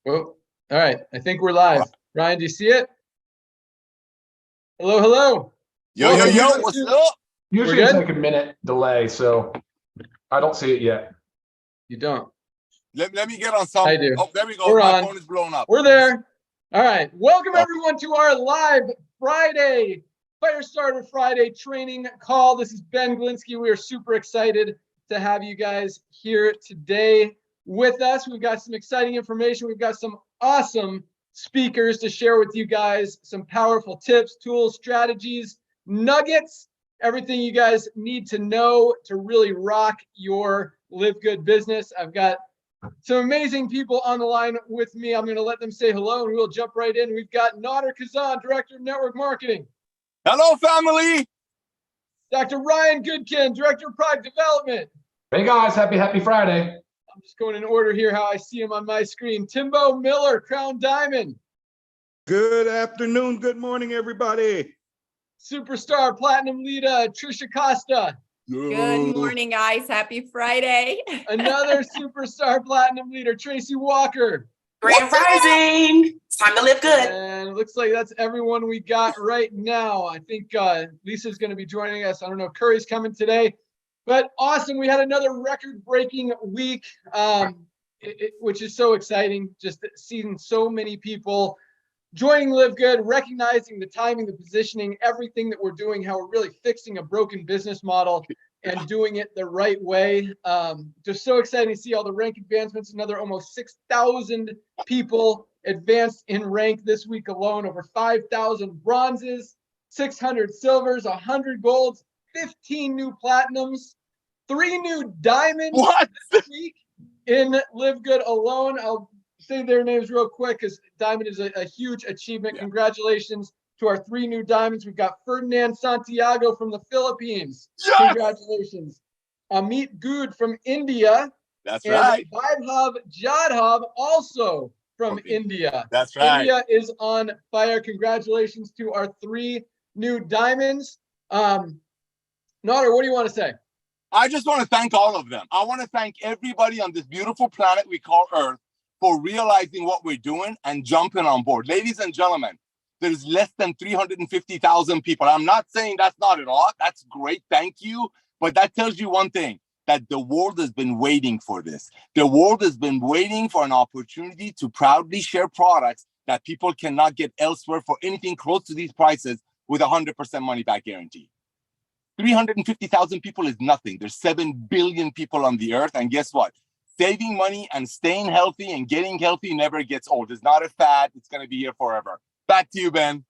Well, all right. I think we're live. Ryan, do you see it? Hello, hello. Yo, what's up? Usually it's like a minute delay, so I don't see it yet. You don't? Let me get on some. I do. Oh, there we go. We're My on. phone is blown up. We're there. All right. Welcome, everyone, to our live Friday, Firestarter Friday training call. This is Ben Glinsky. We are super excited to have you guys here today with us. We've got some exciting information. We've got some awesome speakers to share with you guys, some powerful tips, tools, strategies, nuggets, everything you guys need to know to really rock your LiveGood business. I've got some amazing people on the line with me. I'm going to let them say hello and we'll jump right in. We've got Nader Kazan, Director of Network Marketing. Hello, family. Dr. Ryan Goodkin, Director of Product Development. Hey guys, happy Friday. I'm just going in order here how I see him on my screen. Timbo Miller, Crown Diamond. Good afternoon, good morning, everybody. Superstar Platinum Leader, Trisha Costa. Good morning, guys. Happy Friday. Another Superstar Platinum Leader, Tracy Walker. Grand Rising. It's time to live good. And it looks like that's everyone we got right now. I think Lisa's going to be joining us. I don't know if Curry's coming today, but awesome. We had another record-breaking week, which is so exciting. Just seeing so many people joining LiveGood, recognizing the timing, the positioning, everything that we're doing, how we're really fixing a broken business model and doing it the right way. Just so exciting to see all the rank advancements. Another almost 6,000 people advanced in rank this week alone, over 5,000 bronzes, 600 silvers, 100 golds, 15 new platinums, 3 new diamonds this week in LiveGood alone. I'll say their names real quick because diamond is a huge achievement. Yeah. Congratulations to our 3 new diamonds. We've got Ferdinand Santiago from the Philippines. Yes! Congratulations. Amit Good from India. That's right. Vaibhav Jadhav also from India. That's right. India is on fire. Congratulations to our 3 new diamonds. Nader, what do you want to say? I just want to thank all of them. I want to thank everybody on this beautiful planet we call Earth for realizing what we're doing and jumping on board. Ladies and gentlemen, there's less than 350,000 people. I'm not saying that's not at all. That's great. Thank you. But that tells you one thing, that the world has been waiting for this. The world has been waiting for an opportunity to proudly share products that people cannot get elsewhere for anything close to these prices with 100% money back guarantee. 350,000 people is nothing. There's 7 billion people on the earth. And guess what? Saving money and staying healthy and getting healthy never gets old. It's not a fad. It's going to be here forever. Back to you, Ben.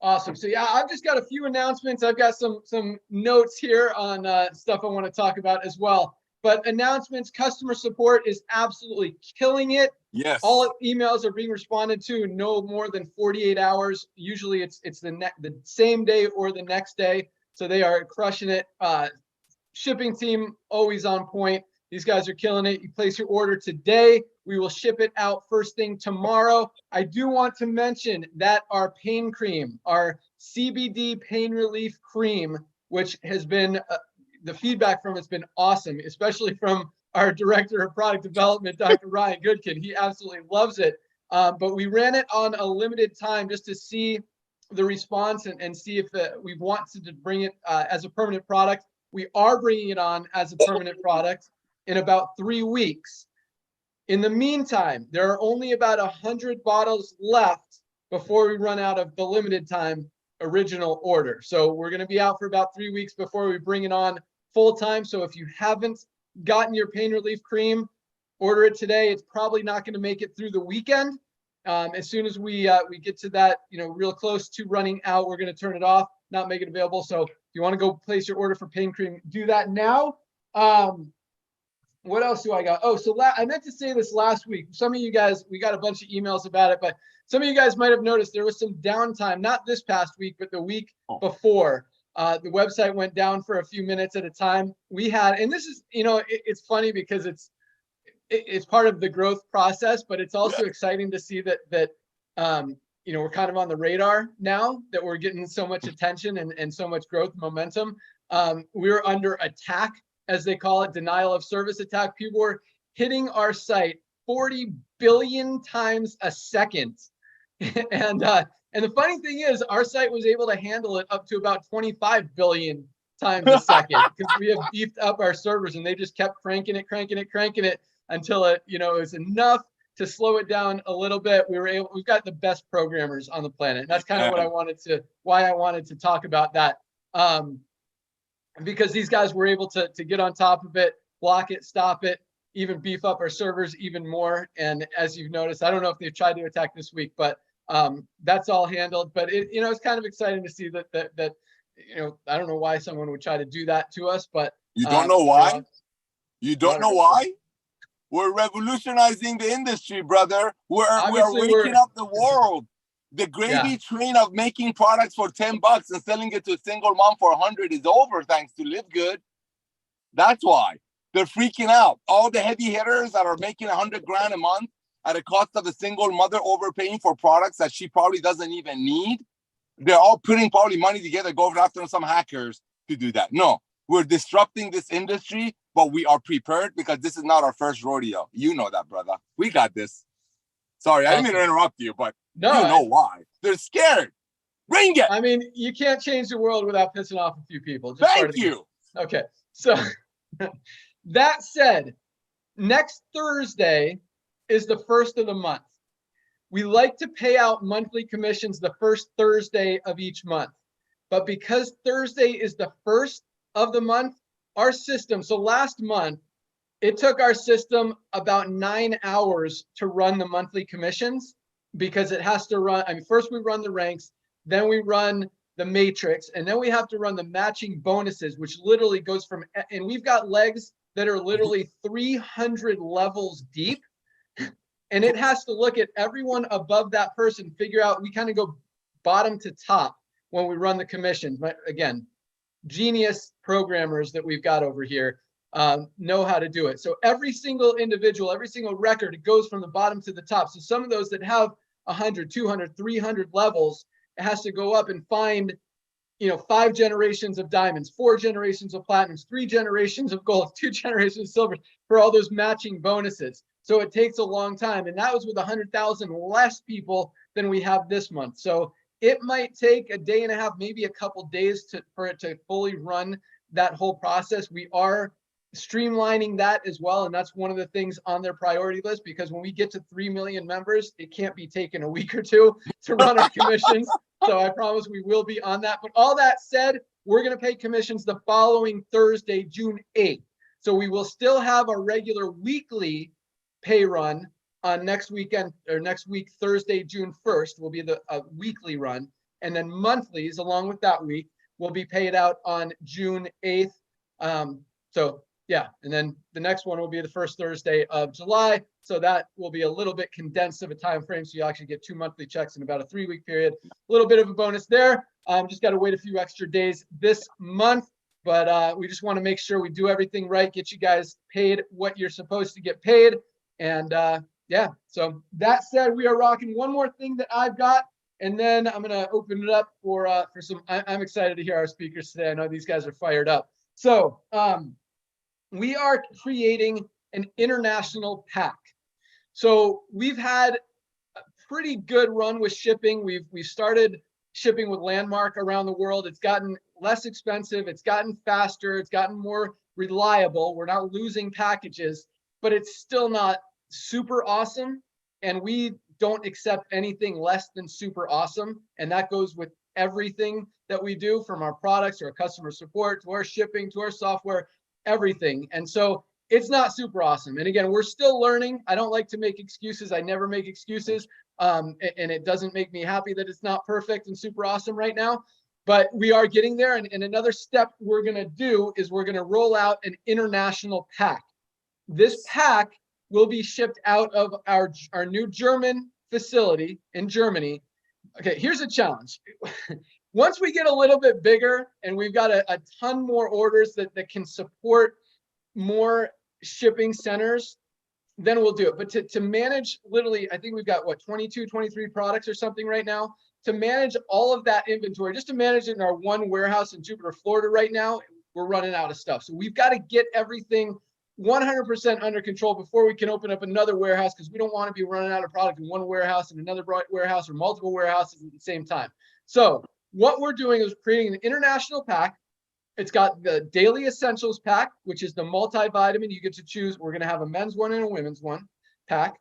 Awesome. So yeah, I've just got a few announcements. I've got some notes here on stuff I want to talk about as well. But announcements, customer support is absolutely killing it. Yes. All emails are being responded to in no more than 48 hours. Usually it's the same day or the next day. So they are crushing it. Shipping team always on point. These guys are killing it. You place your order today. We will ship it out first thing tomorrow. I do want to mention that our pain cream, our CBD pain relief cream, which has been, the feedback from it's been awesome, especially from our Director of Product Development, Dr. Ryan Goodkin. He absolutely loves it. But we ran it on a limited time just to see the response and see if we want to bring it as a permanent product. We are bringing it on as a permanent product in about 3 weeks. In the meantime, there are only about 100 bottles left before we run out of the limited time original order. So we're going to be out for about 3 weeks before we bring it on full time. So if you haven't gotten your pain relief cream, order it today. It's probably not going to make it through the weekend. As soon as we get to that, real close to running out, we're going to turn it off, not make it available. So if you want to go place your order for pain cream, do that now. What else do I got? Oh, so I meant to say this last week. Some of you guys, we got a bunch of emails about it, but some of you guys might have noticed there was some downtime, not this past week, but the week before. The website went down for a few minutes at a time. We had, and this is, it's funny because it's part of the growth process, but it's also exciting to see that we're kind of on the radar now, that we're getting so much attention and so much growth momentum. We were under attack, as they call it, denial of service attack. People were hitting our site 40 billion times a second. And the funny thing is, our site was able to handle it up to about 25 billion times a second because we have beefed up our servers, and they just kept cranking it until it, you know, it was enough to slow it down a little bit. We've got the best programmers on the planet. And that's kind of why I wanted to talk about that. Because these guys were able to get on top of it, block it, stop it, even beef up our servers even more. And as you've noticed, I don't know if they've tried to attack this week, but that's all handled. But it, you know, it's kind of exciting to see that you know, I don't know why someone would try to do that to us, but you don't know why? You don't know 100%. why? We're revolutionizing the industry, brother. We're Obviously, waking up the world. The gravy Yeah. train of making products for $10 and selling it to a single mom for 100 is over, thanks to LiveGood. That's why they're freaking out. All the heavy hitters that are making 100 grand a month at a cost of a single mother overpaying for products that she probably doesn't even need. They're all putting probably money together, go after some hackers to do that. No, we're disrupting this industry, but we are prepared because this is not our first rodeo. You know that, brother. We got this. Sorry, I didn't mean to interrupt you, but No, you know why. They're scared. Bring it. I mean, you can't change the world without pissing off a few people. Just part of Thank the game. you. Okay, so that said, next Thursday is the first of the month. We like to pay out monthly commissions the first Thursday of each month. But because Thursday is the first of the month, our system, so last month, it took our system about 9 hours to run the monthly commissions because it has to run, I mean, first we run the ranks, then we run the matrix, and then we have to run the matching bonuses, which literally goes from, and we've got legs that are literally 300 levels deep. And it has to look at everyone above that person, figure out, we kind of go bottom to top when we run the commissions. But again, genius programmers that we've got over here know how to do it. So every single individual, every single record, it goes from the bottom to the top. So some of those that have 100, 200, 300 levels, it has to go up and find, you know, 5 generations of diamonds, 4 generations of platinums, 3 generations of gold, 2 generations of silver for all those matching bonuses. So it takes a long time. And that was with 100,000 less people than we have this month. So it might take a day and a half, maybe a couple days for it to fully run that whole process. We are streamlining that as well. And that's one of the things on their priority list, because when we get to 3 million members, it can't be taken a week or two to run our commissions. So I promise we will be on that. But all that said, we're going to pay commissions the following Thursday, June 8th. So we will still have our regular weekly pay run on next weekend, or next week, Thursday, June 1st will be the weekly run. And then monthlies along with that week will be paid out on June 8th. So yeah, and then the next one will be the first Thursday of July. So that will be a little bit condensed of a time frame. So you actually get 2 monthly checks in about a 3-week period. A little bit of a bonus there. Just got to wait a few extra days this month. But we just want to make sure we do everything right, get you guys paid what you're supposed to get paid. And yeah, so that said, we are rocking one more thing that I've got, and then I'm going to open it up for some, I'm excited to hear our speakers today. I know these guys are fired up. So we are creating an international pack. So we've had a pretty good run with shipping. We've started shipping with Landmark around the world. It's gotten less expensive. It's gotten faster. It's gotten more reliable. We're not losing packages, but it's still not super awesome. And we don't accept anything less than super awesome. And that goes with everything that we do, from our products to our customer support, to our shipping, to our software, everything. And so it's not super awesome. And again, we're still learning. I don't like to make excuses. I never make excuses. And it doesn't make me happy that it's not perfect and super awesome right now, but we are getting there. And another step we're going to do is we're going to roll out an international pack. This pack will be shipped out of our new German facility in Germany. Okay, here's a challenge. Once we get a little bit bigger and we've got a ton more orders that can support more shipping centers, then we'll do it. But to manage, literally, I think we've got, what, 22, 23 products or something right now. To manage all of that inventory, just to manage it in our one warehouse in Jupiter, Florida right now, we're running out of stuff. So we've got to get everything 100% under control before we can open up another warehouse, because we don't want to be running out of product in one warehouse and another warehouse or multiple warehouses at the same time. So what we're doing is creating an international pack. It's got the daily essentials pack, which is the multivitamin. You get to choose. We're going to have a men's one and a women's one pack.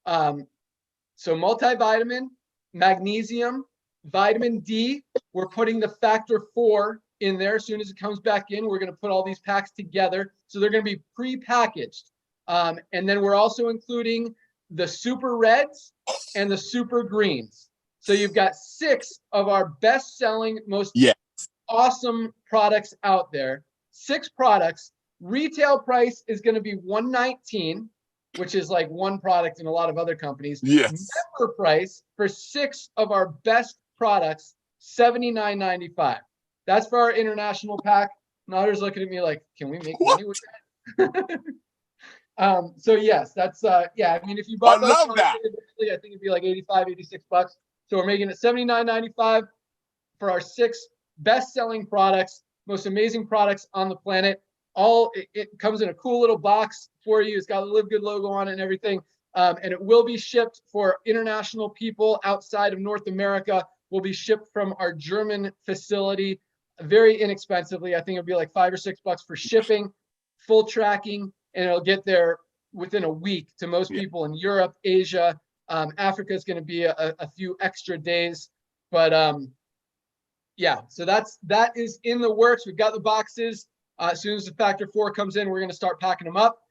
So multivitamin, magnesium, vitamin D. We're putting the factor 4 in there. As soon as it comes back in, we're going to put all these packs together. So they're going to be pre-packaged. And then we're also including the super reds and the super greens. So you've got 6 of our best-selling, most awesome products out there. 6 products. Retail price is going to be $119, which is like one product in a lot of other companies. Yes. Member price for 6 of our best products, $79.95. That's for our international pack. Notter's looking at me like, can we make money with that? So yes, that's yeah. I mean, if you bought those, love that. I think it'd be like 85, 86 bucks. So we're making it $79.95 for our 6 best-selling products, most amazing products on the planet. It comes in a cool little box for you. It's got a LiveGood logo on it and everything. And it will be shipped for international people outside of North America. Will be shipped from our German facility very inexpensively. I think it'll be like $5 or $6 for shipping, full tracking, and it'll get there within a week to most people in Europe, Asia. Africa is going to be a few extra days, but yeah. So that is in the works. We've got the boxes. As soon as the factor 4 comes in, we're going to start packing them up.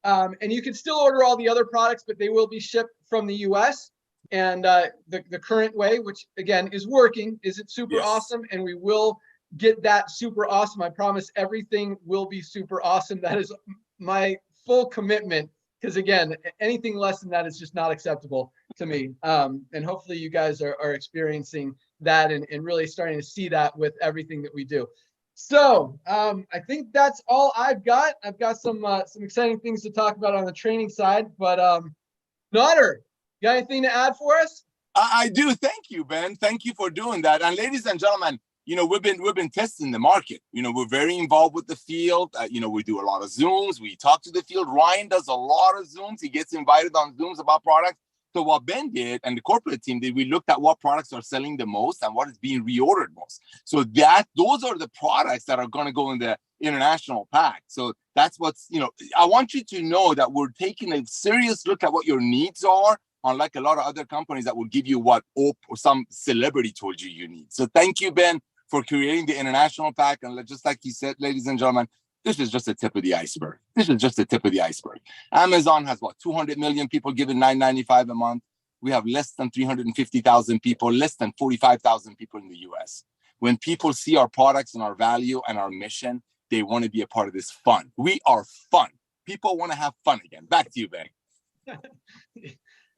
And you can still order all the other products, but they will be shipped from the US. And the current way, which again is working, is it super awesome? And we will get that super awesome. I promise everything will be super awesome. That is my full commitment, because again, anything less than that is just not acceptable to me. And hopefully you guys are experiencing that and really starting to see that with everything that we do. So I think that's all I've got. I've got some exciting things to talk about on the training side, but Notter, you got anything to add for us? I do. Thank you, Ben. Thank you for doing that. And ladies and gentlemen, you know, we've been testing the market. You know, we're very involved with the field. You know, we do a lot of Zooms. We talk to the field. Ryan does a lot of Zooms. He gets invited on Zooms about products. So what Ben did and the corporate team did, we looked at what products are selling the most and what is being reordered most. So those are the products that are going to go in the international pack. So that's what's, you know, I want you to know that we're taking a serious look at what your needs are, unlike a lot of other companies that will give you what or some celebrity told you need. So thank you, Ben, for creating the international pack. And just like you said, ladies and gentlemen, this is just the tip of the iceberg. This is just the tip of the iceberg. Amazon has what, 200 million people giving $9.95 a month. We have less than 350,000 people, less than 45,000 people in the US. When people see our products and our value and our mission, they want to be a part of this fun. We are fun. People want to have fun again. Back to you, Ben.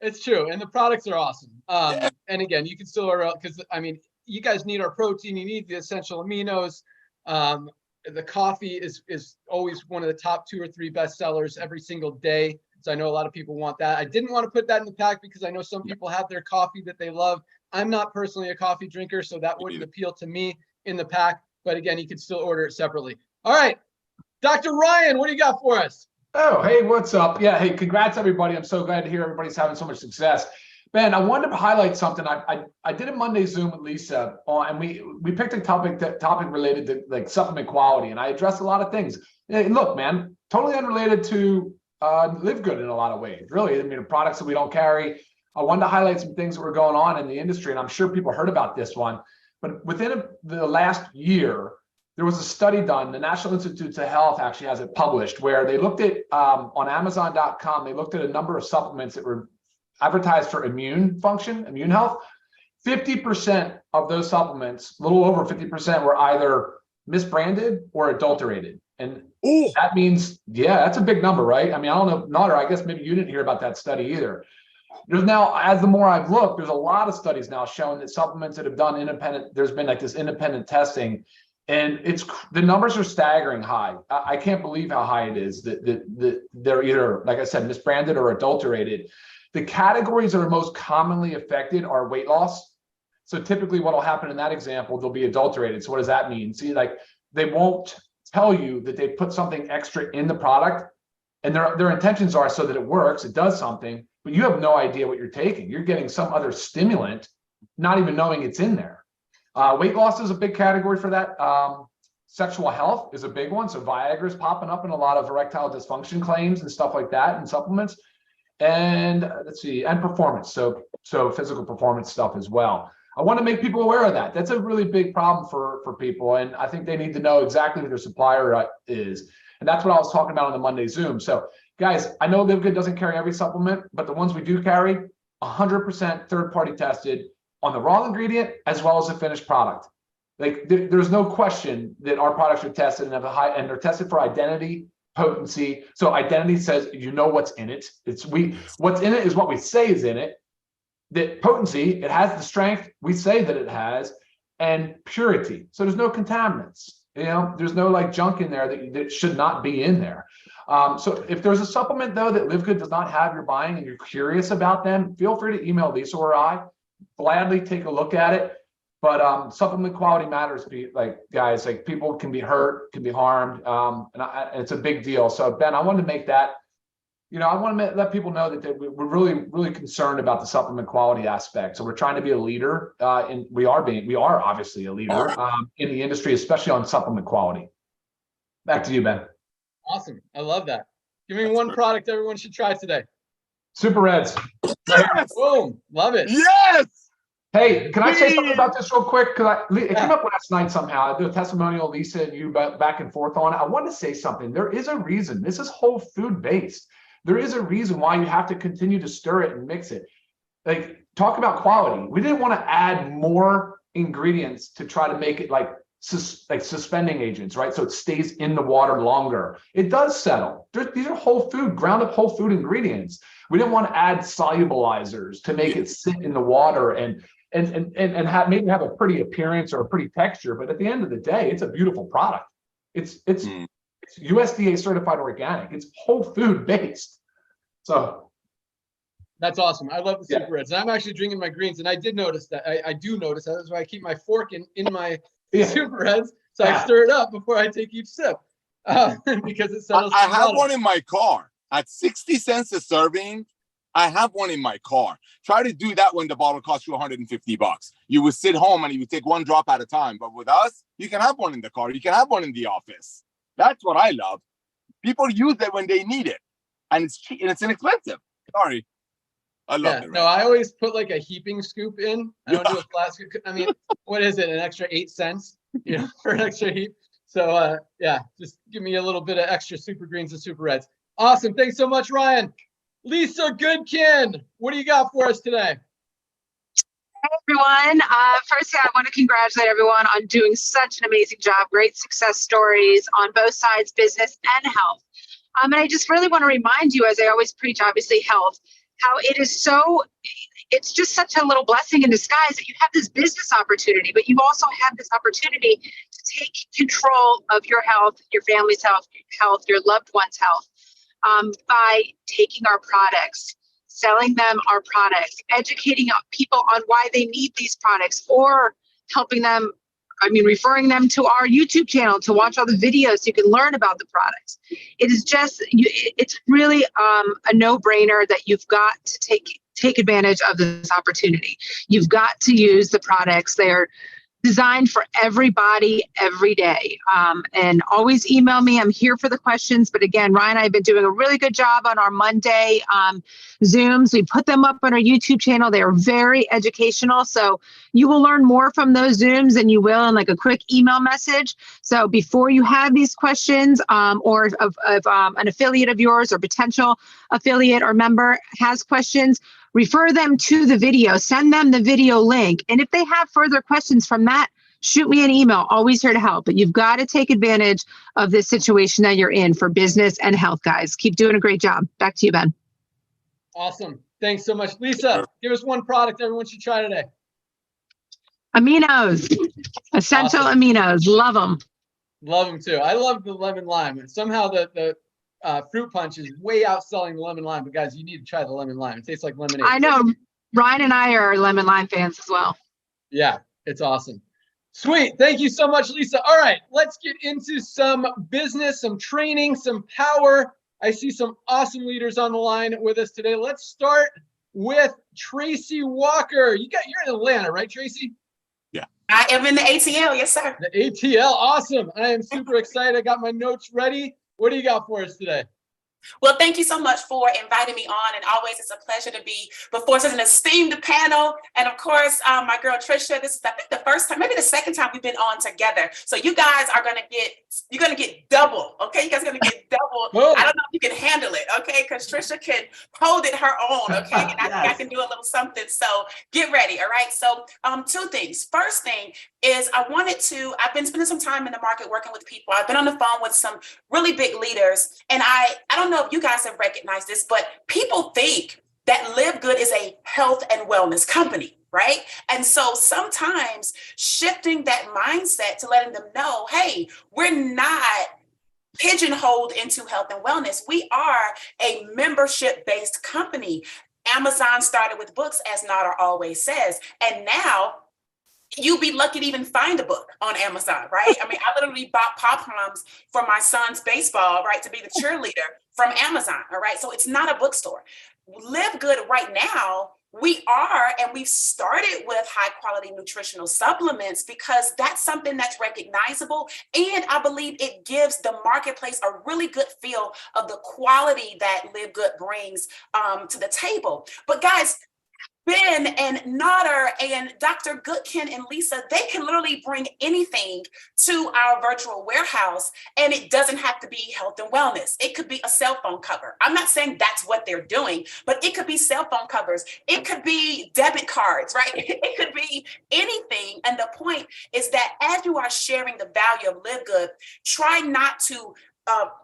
It's true. And the products are awesome. And again, you can still order, because I mean, you guys need our protein, you need the essential aminos. The coffee is always one of the top 2 or 3 best sellers every single day. So I know a lot of people want that. I didn't want to put that in the pack because I know some people have their coffee that they love. I'm not personally a coffee drinker, so that wouldn't appeal to me in the pack. But again, you can still order it separately. All right, Dr. Ryan, what do you got for us? Oh, hey, what's up? Yeah, hey, congrats, everybody. I'm so glad to hear everybody's having so much success. Ben, I wanted to highlight something. I did a Monday Zoom with Lisa, and we picked a topic related to like supplement quality, and I addressed a lot of things. Hey, look, man, totally unrelated to LiveGood in a lot of ways. Really, I mean, the products that we don't carry. I wanted to highlight some things that were going on in the industry, and I'm sure people heard about this one. But within the last year, there was a study done. The National Institutes of Health actually has it published, where they looked at on Amazon.com. They looked at a number of supplements that were advertised for immune function, immune health. 50% of those supplements, a little over 50%, were either misbranded or adulterated. And that means, yeah, that's a big number, right? I mean, I don't know, Nader, I guess maybe you didn't hear about that study either. There's now, as the more I've looked, there's a lot of studies now showing that supplements that have done independent, there's been like this independent testing, and the numbers are staggering high. I can't believe how high it is that they're either, like I said, misbranded or adulterated. The categories that are most commonly affected are weight loss. So typically what will happen in that example, they'll be adulterated. So what does that mean? See, like they won't tell you that they put something extra in the product and their intentions are so that it works, it does something, but you have no idea what you're taking. You're getting some other stimulant, not even knowing it's in there. Weight loss is a big category for that. Sexual health is a big one. So Viagra is popping up in a lot of erectile dysfunction claims and stuff like that, and supplements. And let's see, and performance. So physical performance stuff as well. I want to make people aware of that. That's a really big problem for people. And I think they need to know exactly who their supplier is. And that's what I was talking about on the Monday Zoom. So guys, I know LiveGood doesn't carry every supplement, but the ones we do carry, 100% third-party tested on the raw ingredient as well as the finished product. Like there's no question that our products are tested and have a high, and they're tested for identity, potency. So identity says you know what's in it. What's in it is what we say is in it. That potency, it has the strength we say that it has, and purity. So there's no contaminants. There's no like junk in there that should not be in there. So if there's a supplement though that LiveGood does not have you're buying and you're curious about them, feel free to email Lisa or I. Gladly take a look at it. But supplement quality matters, like guys, like people can be hurt, can be harmed, and it's a big deal. So Ben, I wanted to make that, I want to let people know that we're really, really concerned about the supplement quality aspect. So we're trying to be a leader, and we are obviously a leader in the industry, especially on supplement quality. Back to you, Ben. Awesome, I love that. Give me one product everyone should try today. Super Reds. Yes! Boom, love it. Yes! Hey, can I say something about this real quick? Because it came up last night somehow. I did a testimonial, Lisa and you back and forth on it. I want to say something. There is a reason. This is whole food based. There is a reason why you have to continue to stir it and mix it. Like, talk about quality. We didn't want to add more ingredients to try to make it like suspending agents, right? So it stays in the water longer. It does settle. These are whole food, ground up whole food ingredients. We didn't want to add solubilizers to make it sit in the water and maybe have a pretty appearance or a pretty texture, but at the end of the day, it's a beautiful product. It's USDA certified organic. It's whole food based. So that's awesome. I love the Super Reds. I'm actually drinking my greens, and I did notice that. I do notice that. That's why I keep my fork in my Super Reds, so I stir it up before I take each sip, because it settles. I have one in my car at 60 cents a serving. I have one in my car. Try to do that when the bottle costs you $150. You would sit home and you would take one drop at a time. But with us, you can have one in the car. You can have one in the office. That's what I love. People use it when they need it, and it's cheap and it's inexpensive. Sorry, I love it. No, I always put like a heaping scoop in. I don't do a flat scoop. I mean, what is it? An extra 8 cents, for an extra heap. So just give me a little bit of extra Super Greens and Super Reds. Awesome. Thanks so much, Ryan. Lisa Goodkin, what do you got for us today? Hey everyone. First, I want to congratulate everyone on doing such an amazing job. Great success stories on both sides, business and health. And I just really want to remind you, as I always preach, obviously health, how it's just such a little blessing in disguise that you have this business opportunity, but you also have this opportunity to take control of your health, your family's health, your loved one's health. By taking our products, selling them our products, educating people on why they need these products, or helping them, referring them to our YouTube channel to watch all the videos so you can learn about the products. It is just, it's really a no-brainer that you've got to take advantage of this opportunity. You've got to use the products. They're designed for everybody every day. And always email me. I'm here for the questions. But again, Ryan and I have been doing a really good job on our Monday Zooms. We put them up on our YouTube channel. They are very educational. So you will learn more from those Zooms than you will in like a quick email message. So before you have these questions, or of an affiliate of yours or potential affiliate or member has questions, refer them to the video, send them the video link. And if they have further questions from that, shoot me an email. Always here to help. But you've got to take advantage of this situation that you're in for business and health, guys. Keep doing a great job. Back to you, Ben. Awesome. Thanks so much. Lisa, give us one product everyone should try today. Aminos. Essential aminos. Love them. Love them too. I love the lemon lime. And somehow the fruit punch is way outselling the lemon lime, but guys, you need to try the lemon lime. It tastes like lemonade. I know. Ryan and I are lemon lime fans as well. Yeah, it's awesome. Sweet. Thank you so much, Lisa. All right, let's get into some business, some training, some power. I see some awesome leaders on the line with us today. Let's start with Tracy Walker. You're in Atlanta, right, Tracy? I am in the ATL, yes, sir. The ATL, awesome. I am super excited. I got my notes ready. What do you got for us today? Well, thank you so much for inviting me on. And always, it's a pleasure to be before such an esteemed panel. And of course, my girl, Trisha, this is, I think, the first time, maybe the second time we've been on together. So you guys are going to get double. Okay. You guys are going to get double. Oh. I don't know if you can handle it. Okay. Because Trisha can hold it her own. Okay. And I think I can do a little something. So get ready. All right. So two things. First thing is I've been spending some time in the market working with people. I've been on the phone with some really big leaders. And I don't know if you guys have recognized this, but people think that LiveGood is a health and wellness company, right? And so sometimes shifting that mindset to letting them know, hey, we're not pigeonholed into health and wellness. We are a membership-based company. Amazon started with books, as Nader always says, and now you'd be lucky to even find a book on Amazon, right? I mean, I literally bought pom-poms for my son's baseball, right, to be the cheerleader from Amazon, all right? So it's not a bookstore. LiveGood right now, we've started with high quality nutritional supplements because that's something that's recognizable. And I believe it gives the marketplace a really good feel of the quality that LiveGood brings to the table. But guys, Ben and Nader and Dr. Goodkin and Lisa, they can literally bring anything to our virtual warehouse, and it doesn't have to be health and wellness. It could be a cell phone cover. I'm not saying that's what they're doing, but it could be cell phone covers. It could be debit cards, right? It could be anything. And the point is that as you are sharing the value of LiveGood, try not to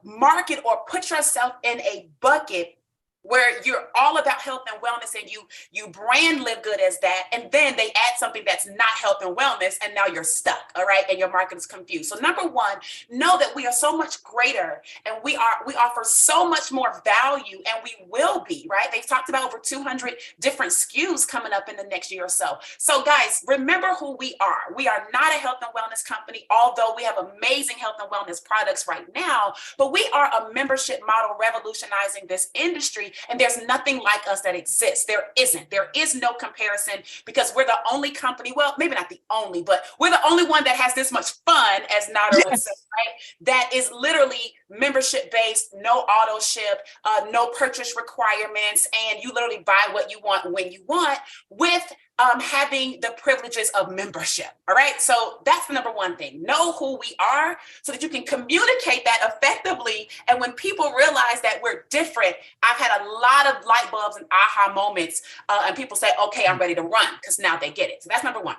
market or put yourself in a bucket where you're all about health and wellness and you brand LiveGood as that, and then they add something that's not health and wellness, and now you're stuck, all right? And your market is confused. So number one, know that we are so much greater, and we offer so much more value, and we will be, right? They've talked about over 200 different SKUs coming up in the next year or so. So guys, remember who we are. We are not a health and wellness company, although we have amazing health and wellness products right now, but we are a membership model revolutionizing this industry. And there's nothing like us that exists. There isn't. There is no comparison because we're the only company, well, maybe not the only, but we're the only one that has this much fun, as Nader would say, right? That is literally membership-based, no auto ship, no purchase requirements, and you literally buy what you want when you want with having the privileges of membership. All right. So that's the number one thing. Know who we are so that you can communicate that effectively. And when people realize that we're different, I've had a lot of light bulbs and aha moments. And people say, okay, I'm ready to run because now they get it. So that's number one.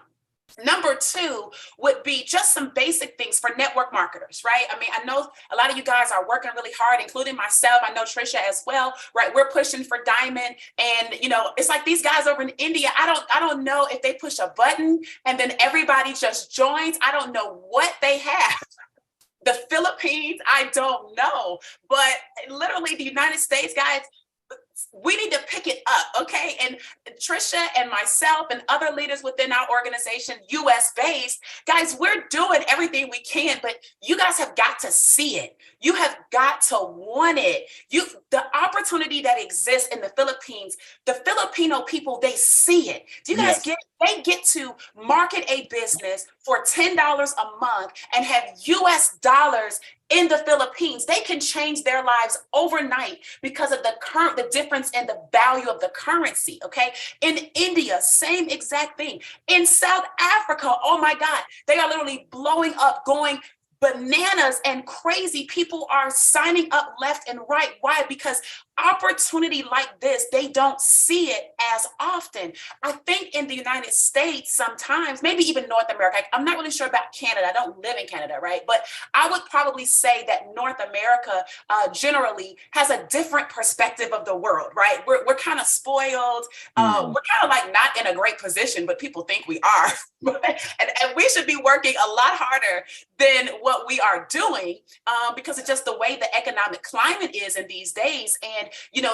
Number two would be just some basic things for network marketers, right? I mean, I know a lot of you guys are working really hard, including myself. I know Trisha as well, right? We're pushing for Diamond, and it's like these guys over in India. I don't know if they push a button and then everybody just joins. I don't know what they have. The Philippines, I don't know, but literally the United States, guys, we need to pick it up, okay? And Trisha and myself and other leaders within our organization, US-based, guys, we're doing everything we can, but you guys have got to see it. You have got to want it. The opportunity that exists in the Philippines, the Filipino people, they see it. Do you guys get it? They get to market a business for $10 a month and have US dollars in the Philippines. They can change their lives overnight because of the difference in the value of the currency, okay? In India, same exact thing. In South Africa, oh my God, they are literally blowing up, going bananas and crazy. People are signing up left and right. Why? Because opportunity like this, they don't see it as often. I think in the United States, sometimes, maybe even North America, I'm not really sure about Canada. I don't live in Canada, right? But I would probably say that North America generally has a different perspective of the world, right? We're kind of spoiled. We're kind of like not in a great position, but people think we are. and we should be working a lot harder than what we are doing because it's just the way the economic climate is in these days. And and,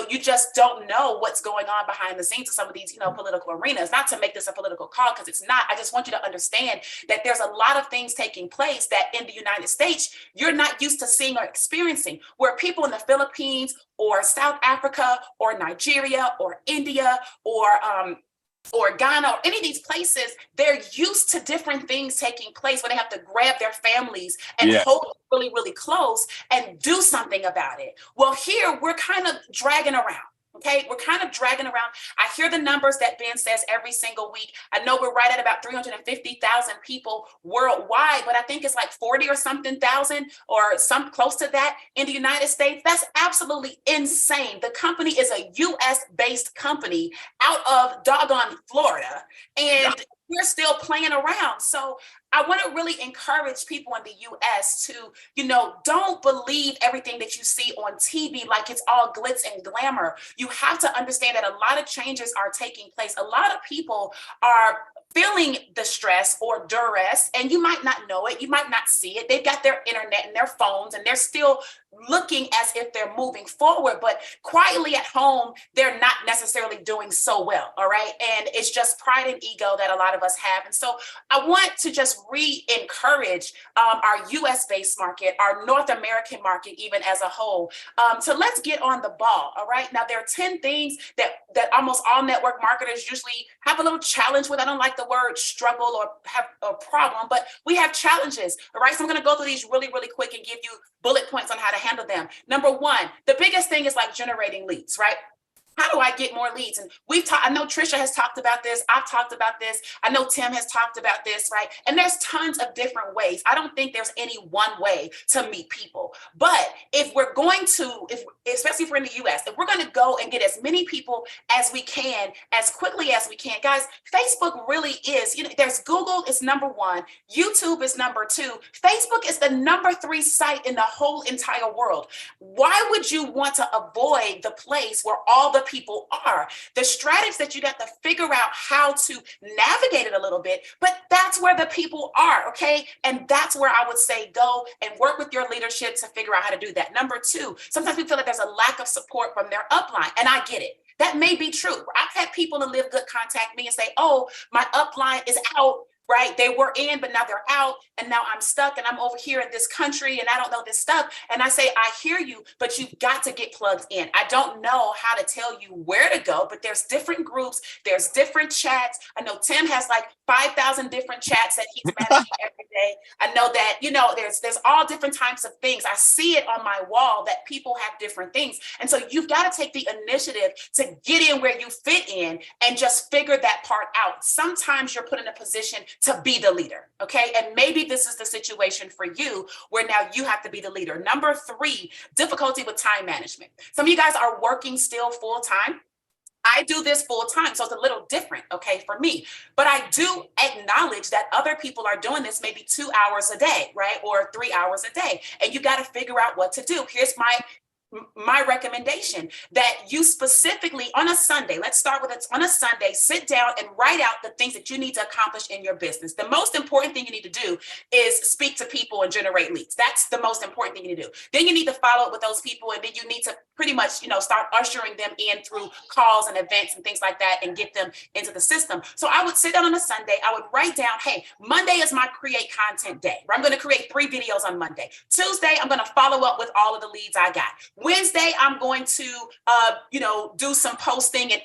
you just don't know what's going on behind the scenes of some of these, political arenas. Not to make this a political call, because it's not. I just want you to understand that there's a lot of things taking place that in the United States, you're not used to seeing or experiencing, where people in the Philippines or South Africa or Nigeria or India or Ghana or any of these places, they're used to different things taking place where they have to grab their families and hold it really, really close and do something about it. Well, here we're kind of dragging around. Okay, we're kind of dragging around. I hear the numbers that Ben says every single week. I know we're right at about 350,000 people worldwide, but I think it's like 40 or something thousand or some close to that in the United States. That's absolutely insane. The company is a US based company out of doggone Florida, and we're still playing around. So I want to really encourage people in the US to, don't believe everything that you see on TV like it's all glitz and glamour. You have to understand that a lot of changes are taking place. A lot of people are feeling the stress or duress, and you might not know it. You might not see it. They've got their internet and their phones, and they're still looking as if they're moving forward, but quietly at home, they're not necessarily doing so well. All right. And it's just pride and ego that a lot of us have. And so I want to just re-encourage our US based market, our North American market, even as a whole. So let's get on the ball. All right. Now, there are 10 things that almost all network marketers usually have a little challenge with. I don't like the word struggle or have a problem, but we have challenges. All right. So I'm going to go through these really, really quick and give you bullet points on how to handle them. Number one, the biggest thing is like generating leads, right? How do I get more leads? And I know Trisha has talked about this. I've talked about this. I know Tim has talked about this, right? And there's tons of different ways. I don't think there's any one way to meet people. But if we're going to, especially if we're in the US, if we're going to go and get as many people as we can, as quickly as we can, guys, Facebook really is, there's Google is number one. YouTube is number two. Facebook is the number 3 site in the whole entire world. Why would you want to avoid the place where all the people are? The strategies that you got to figure out how to navigate it a little bit, but that's where the people are, okay? And that's where I would say go and work with your leadership to figure out how to do that. Number two, sometimes we feel like there's a lack of support from their upline, and I get it. That may be true. I've had people in LiveGood contact me and say, oh, my upline is out, right? They were in, but now they're out, and now I'm stuck, and I'm over here in this country, and I don't know this stuff. And I say, I hear you, but you've got to get plugged in. I don't know how to tell you where to go, but there's different groups, there's different chats. I know Tim has like 5,000 different chats that he's managing every day. I know that, there's all different types of things. I see it on my wall that people have different things. And so you've got to take the initiative to get in where you fit in and just figure that part out. Sometimes you're put in a position to be the leader, okay? And maybe this is the situation for you where now you have to be the leader. Number 3, difficulty with time management. Some of you guys are working still full time. I do this full time, so it's a little different, okay, for me. But I do acknowledge that other people are doing this maybe 2 hours a day, right? Or 3 hours a day. And you got to figure out what to do. Here's my recommendation, that you specifically on a Sunday, let's start with it, on a Sunday, sit down and write out the things that you need to accomplish in your business. The most important thing you need to do is speak to people and generate leads. That's the most important thing you need to do. Then you need to follow up with those people, and then you need to pretty much, start ushering them in through calls and events and things like that and get them into the system. So I would sit down on a Sunday, I would write down, hey, Monday is my create content day, where I'm going to create 3 videos on Monday. Tuesday, I'm going to follow up with all of the leads I got. Wednesday, I'm going to, do some posting and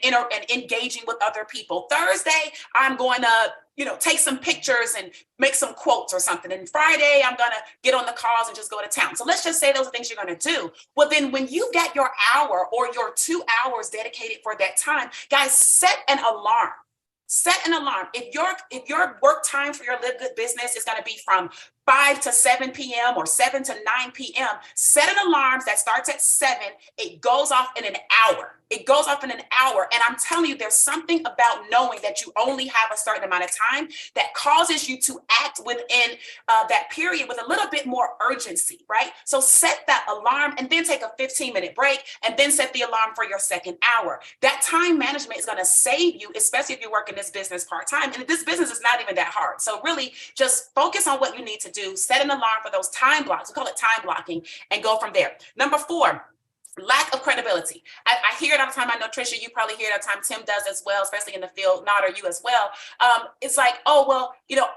engaging with other people. Thursday, I'm going to, take some pictures and make some quotes or something. And Friday, I'm going to get on the calls and just go to town. So let's just say those are things you're going to do. Well, then when you've got your hour or your 2 hours dedicated for that time, guys, set an alarm. Set an alarm. If your work time for your LiveGood business is going to be from 5 to 7 p.m. or 7 to 9 p.m., set an alarm that starts at 7. It goes off in an hour. It goes off in an hour. And I'm telling you, there's something about knowing that you only have a certain amount of time that causes you to act within that period with a little bit more urgency, right? So set that alarm and then take a 15-minute break and then set the alarm for your second hour. That time management is going to save you, especially if you're working this business part-time. And this business is not even that hard. So really just focus on what you need to do. Set an alarm for those time blocks. We call it time blocking, and go from there. Number 4, Lack of credibility. I hear it all the time. I know, Trisha, you probably hear it all the time. Tim does as well, especially in the field. Not, or you as well. It's like, oh, well,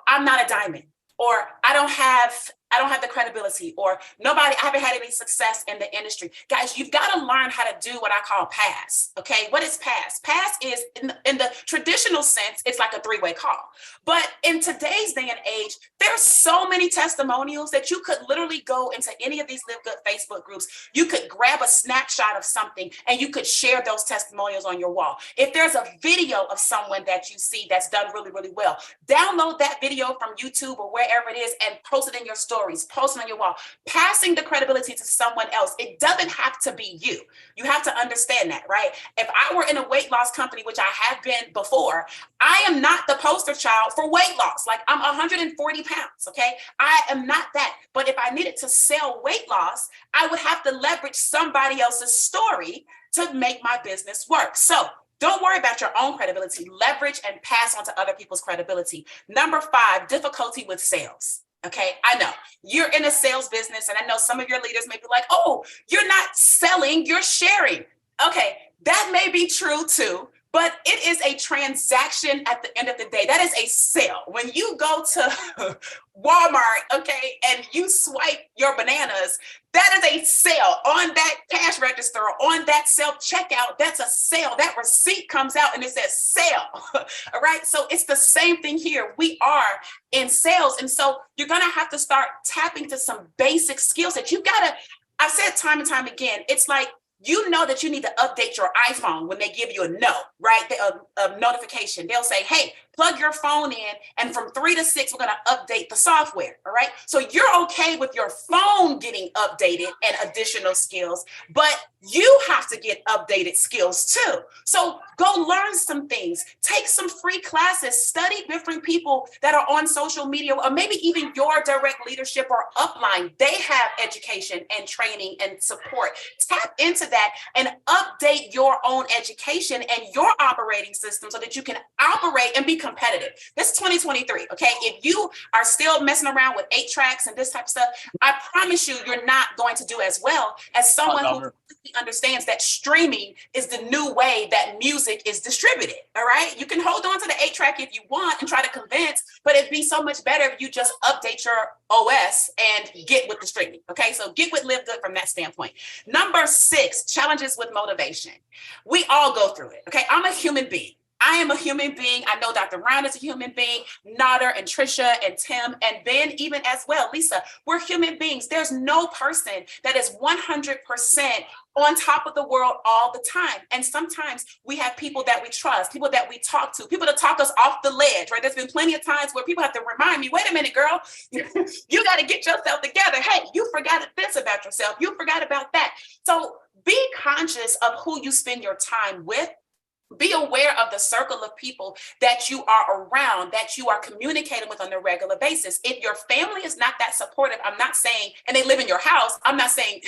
I'm not a diamond, or I don't have the credibility, or I haven't had any success in the industry. Guys, you've got to learn how to do what I call pass. Okay. What is pass? Pass is in the traditional sense, it's like a three-way call. But in today's day and age, there's so many testimonials that you could literally go into any of these LiveGood Facebook groups. You could grab a snapshot of something and you could share those testimonials on your wall. If there's a video of someone that you see that's done really, really well, download that video from YouTube or wherever it is and post it in your stories, post it on your wall, passing the credibility to someone else. It doesn't have to be you. You have to understand that, right? If I were in a weight loss company, which I have been before, I am not the poster child for weight loss. Like, I'm 140 pounds, okay? I am not that. But if I needed to sell weight loss, I would have to leverage somebody else's story to make my business work. So don't worry about your own credibility. Leverage and pass on to other people's credibility. Number 5, difficulty with sales. Okay, I know you're in a sales business, and I know some of your leaders may be like, oh, you're not selling, you're sharing. Okay, that may be true too, but it is a transaction at the end of the day. That is a sale. When you go to Walmart, okay, and you swipe your bananas, that is a sale on that cash register, on that self-checkout. That's a sale. That receipt comes out and it says sale. All right. So it's the same thing here. We are in sales. And so you're going to have to start tapping to some basic skills that you got to, I've said time and time again, it's like, you know that you need to update your iPhone when they give you a note, right? A notification. They'll say, hey, plug your phone in, and from 3 to 6, we're going to update the software, all right? So you're okay with your phone getting updated and additional skills, but you have to get updated skills too. So go learn some things, take some free classes, study different people that are on social media, or maybe even your direct leadership or upline. They have education and training and support. Tap into that and update your own education and your operating system so that you can operate and be competitive. This is 2023, okay? If you are still messing around with 8 tracks and this type of stuff, I promise you, you're not going to do as well as someone who understands that streaming is the new way that music is distributed, all right? You can hold on to the 8-track if you want and try to convince, but it'd be so much better if you just update your OS and get with the streaming, okay? So get with LiveGood from that standpoint. Number 6, challenges with motivation. We all go through it, okay? I'm a human being. I am a human being. I know Dr. Brown is a human being, Nader and Trisha and Tim and Ben even as well. Lisa, we're human beings. There's no person that is 100% on top of the world all the time. And sometimes we have people that we trust, people that we talk to, people that talk us off the ledge, right? There's been plenty of times where people have to remind me, wait a minute, girl, you got to get yourself together. Hey, you forgot this about yourself. You forgot about that. So be conscious of who you spend your time with. Be aware of the circle of people that you are around, that you are communicating with on a regular basis. If your family is not that supportive, I'm not saying, and they live in your house, I'm not saying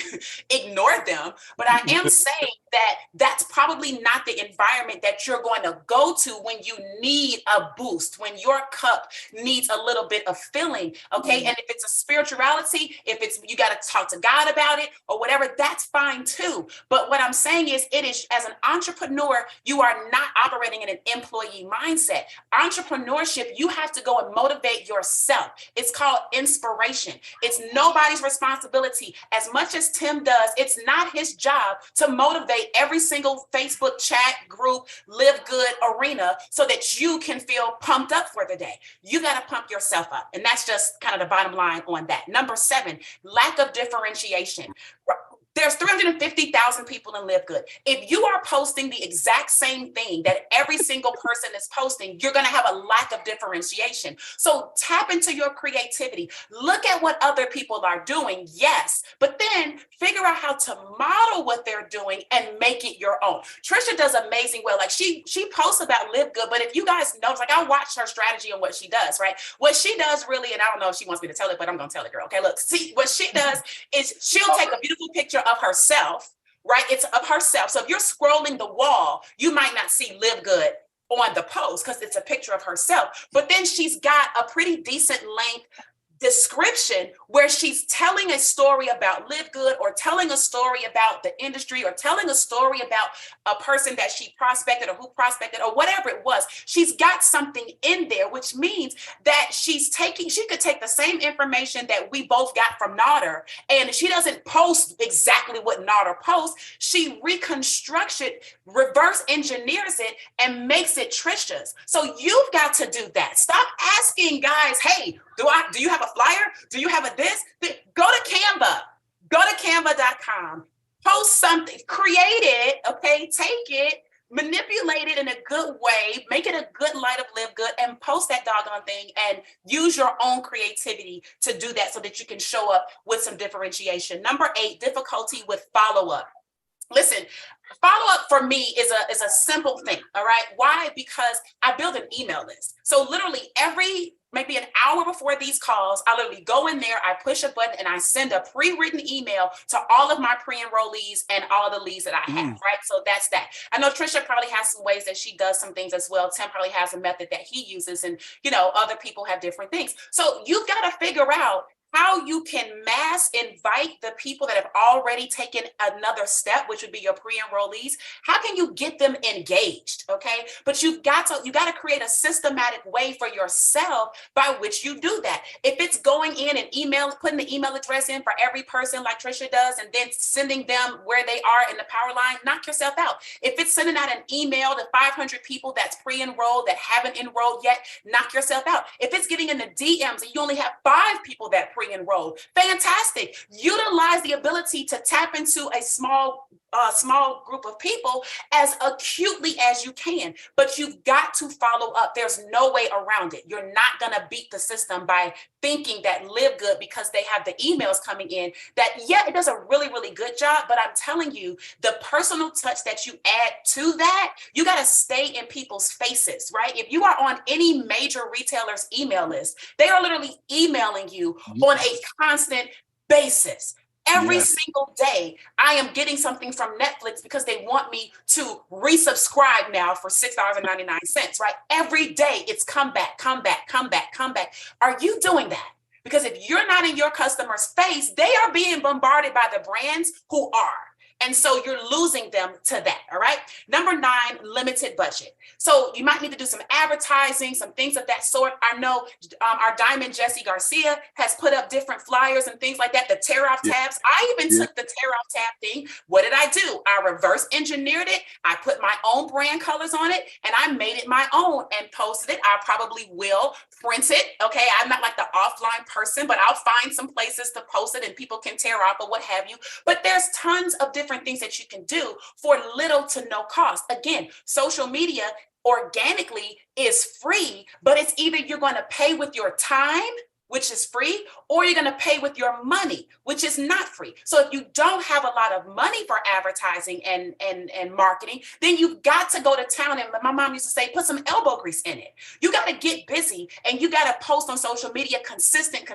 ignore them, but I am saying that that's probably not the environment that you're going to go to when you need a boost, when your cup needs a little bit of filling, okay? And if it's a spirituality, if it's, you got to talk to God about it or whatever, that's fine too. But what I'm saying is, it is, as an entrepreneur, you are not operating in an employee mindset. Entrepreneurship, you have to go and motivate yourself. It's called inspiration. It's nobody's responsibility. As much as Tim does, it's not his job to motivate every single Facebook chat group, LiveGood arena so that you can feel pumped up for the day. You got to pump yourself up. And that's just kind of the bottom line on that. Number 7, lack of differentiation. There's 350,000 people in LiveGood. If you are posting the exact same thing that every single person is posting, you're going to have a lack of differentiation. So tap into your creativity. Look at what other people are doing, yes, but then figure out how to model what they're doing and make it your own. Trisha does amazing well. Like she posts about LiveGood, but if you guys know, like I watched her strategy on what she does, right? What she does really, and I don't know if she wants me to tell it, but I'm going to tell it, girl. Okay, look, see, what she does is she'll take a beautiful picture of herself, right? It's of herself. So if you're scrolling the wall, you might not see LiveGood on the post because it's a picture of herself. But then she's got a pretty decent length description where she's telling a story about LiveGood or telling a story about the industry or telling a story about a person that she prospected or who prospected or whatever it was. She's got something in there, which means that she could take the same information that we both got from Nader, and she doesn't post exactly what Nader posts. She reconstructs it, reverse engineers it, and makes it Trisha's. So you've got to do that. Stop asking guys, hey, do you have a flyer? Do you have a this? Go to Canva. Go to canva.com. Post something. Create it. Okay. Take it. Manipulate it in a good way. Make it a good light of LiveGood and post that doggone thing and use your own creativity to do that so that you can show up with some differentiation. Number 8, difficulty with follow-up. Listen, follow-up for me is a simple thing, all right? Why? Because I build an email list. So literally maybe an hour before these calls, I literally go in there, I push a button, and I send a pre-written email to all of my pre-enrollees and all the leads that I have, right? So that's that. I know Trisha probably has some ways that she does some things as well. Tim probably has a method that he uses, and other people have different things. So you've got to figure out how you can mass invite the people that have already taken another step, which would be your pre-enrollees. How can you get them engaged? Okay. But you got to create a systematic way for yourself by which you do that. If it's going in and putting the email address in for every person like Trisha does, and then sending them where they are in the power line, knock yourself out. If it's sending out an email to 500 people that's pre-enrolled that haven't enrolled yet, knock yourself out. If it's getting in the DMs and you only have 5 people that pre-enrolled, fantastic. Utilize the ability to tap into a small group of people as acutely as you can, but you've got to follow up. There's no way around it. You're not going to beat the system by thinking that LiveGood, because they have the emails coming in, that it does a really, really good job. But I'm telling you, the personal touch that you add to that, you got to stay in people's faces, right? If you are on any major retailer's email list, they are literally emailing you on a constant basis. Every single day, I am getting something from Netflix because they want me to resubscribe now for $6.99, right? Every day it's come back, come back, come back, come back. Are you doing that? Because if you're not in your customer's face, they are being bombarded by the brands who are. And so you're losing them to that, all right? Number 9, limited budget. So you might need to do some advertising, some things of that sort. I know our Diamond Jessie Garcia has put up different flyers and things like that, the tear-off tabs. I even took the tear-off tab thing. What did I do? I reverse engineered it. I put my own brand colors on it, and I made it my own and posted it. I probably will print it, okay? I'm not like the offline person, but I'll find some places to post it and people can tear off or what have you. But there's tons of different things that you can do for little to no cost. Again, social media organically is free, but it's either you're going to pay with your time, which is free, or you're going to pay with your money, which is not free. So if you don't have a lot of money for advertising and marketing, then you've got to go to town. And my mom used to say, put some elbow grease in it. You got to get busy and you got to post on social media consistent,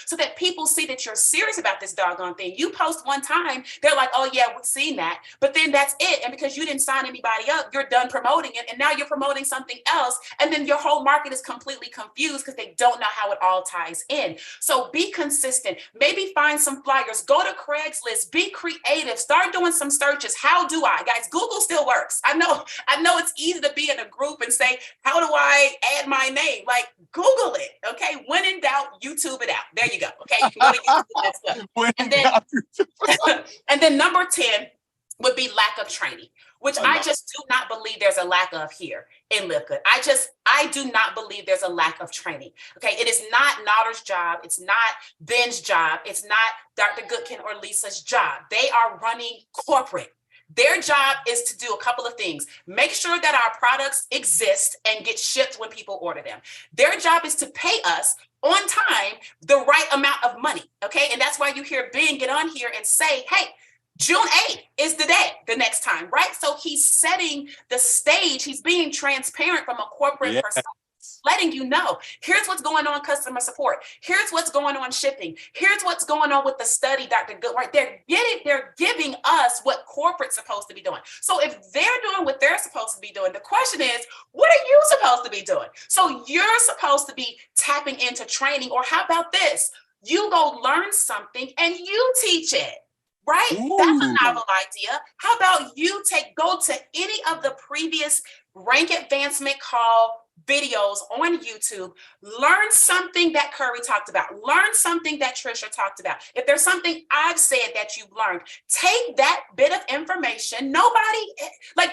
so that people see that you're serious about this doggone thing. You post one time, they're like, oh yeah, we've seen that. But then that's it. And because you didn't sign anybody up, you're done promoting it. And now you're promoting something else. And then your whole market is completely confused because they don't know how it all ties in. So be consistent. Maybe find some flyers. Go to Craigslist. Be creative. Start doing some searches. How do I? Guys, Google still works. I know it's easy to be in a group and say, how do I add my name? Like, Google it, okay? When in doubt, YouTube it out. There you go, okay? You can go to YouTube and stuff. And then number 10 would be lack of training, which I just do not believe there's a lack of here in LiveGood. I do not believe there's a lack of training. Okay, it is not Nader's job. It's not Ben's job. It's not Dr. Goodkin or Lisa's job. They are running corporate. Their job is to do a couple of things. Make sure that our products exist and get shipped when people order them. Their job is to pay us on time the right amount of money. Okay, and that's why you hear Ben get on here and say, hey, June 8th is the day the next time, right? So he's setting the stage. He's being transparent from a corporate perspective. letting you know, here's what's going on customer support. Here's what's going on shipping. Here's what's going on with the study, Dr. Good, right? They're giving us what corporate's supposed to be doing. So if they're doing what they're supposed to be doing, the question is, what are you supposed to be doing? So you're supposed to be tapping into training, or how about this? You go learn something and you teach it. Right? Ooh. That's a novel idea. How about you go to any of the previous rank advancement call videos on YouTube, learn something that Curry talked about, learn something that Trisha talked about. If there's something I've said that you've learned, take that bit of information.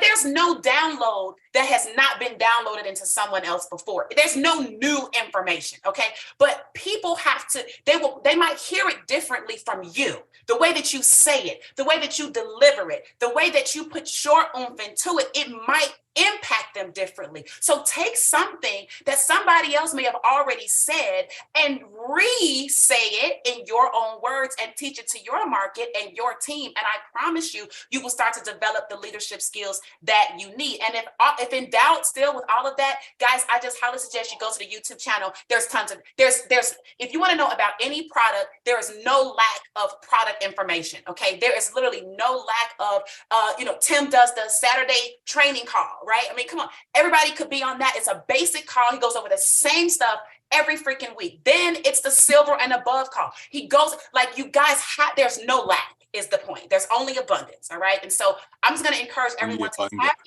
There's no download that has not been downloaded into someone else before. There's no new information, okay? But people have to, they might hear it differently from you. The way that you say it, the way that you deliver it, the way that you put your oomph into it, it might impact them differently. So take something that somebody else may have already said and re-say it in your own words and teach it to your market and your team. And I promise you, you will start to develop the leadership skills that you need. And if in doubt still with all of that, guys, I just highly suggest you go to the YouTube channel. There's tons of, if you want to know about any product, there is no lack of product information. Okay. There is literally no lack of, Tim does the Saturday training call. Right? I mean, come on. Everybody could be on that. It's a basic call. He goes over the same stuff every freaking week. Then it's the silver and above call. He goes like you guys there's no lack is the point. There's only abundance. All right. And so I'm just going to encourage everyone to tap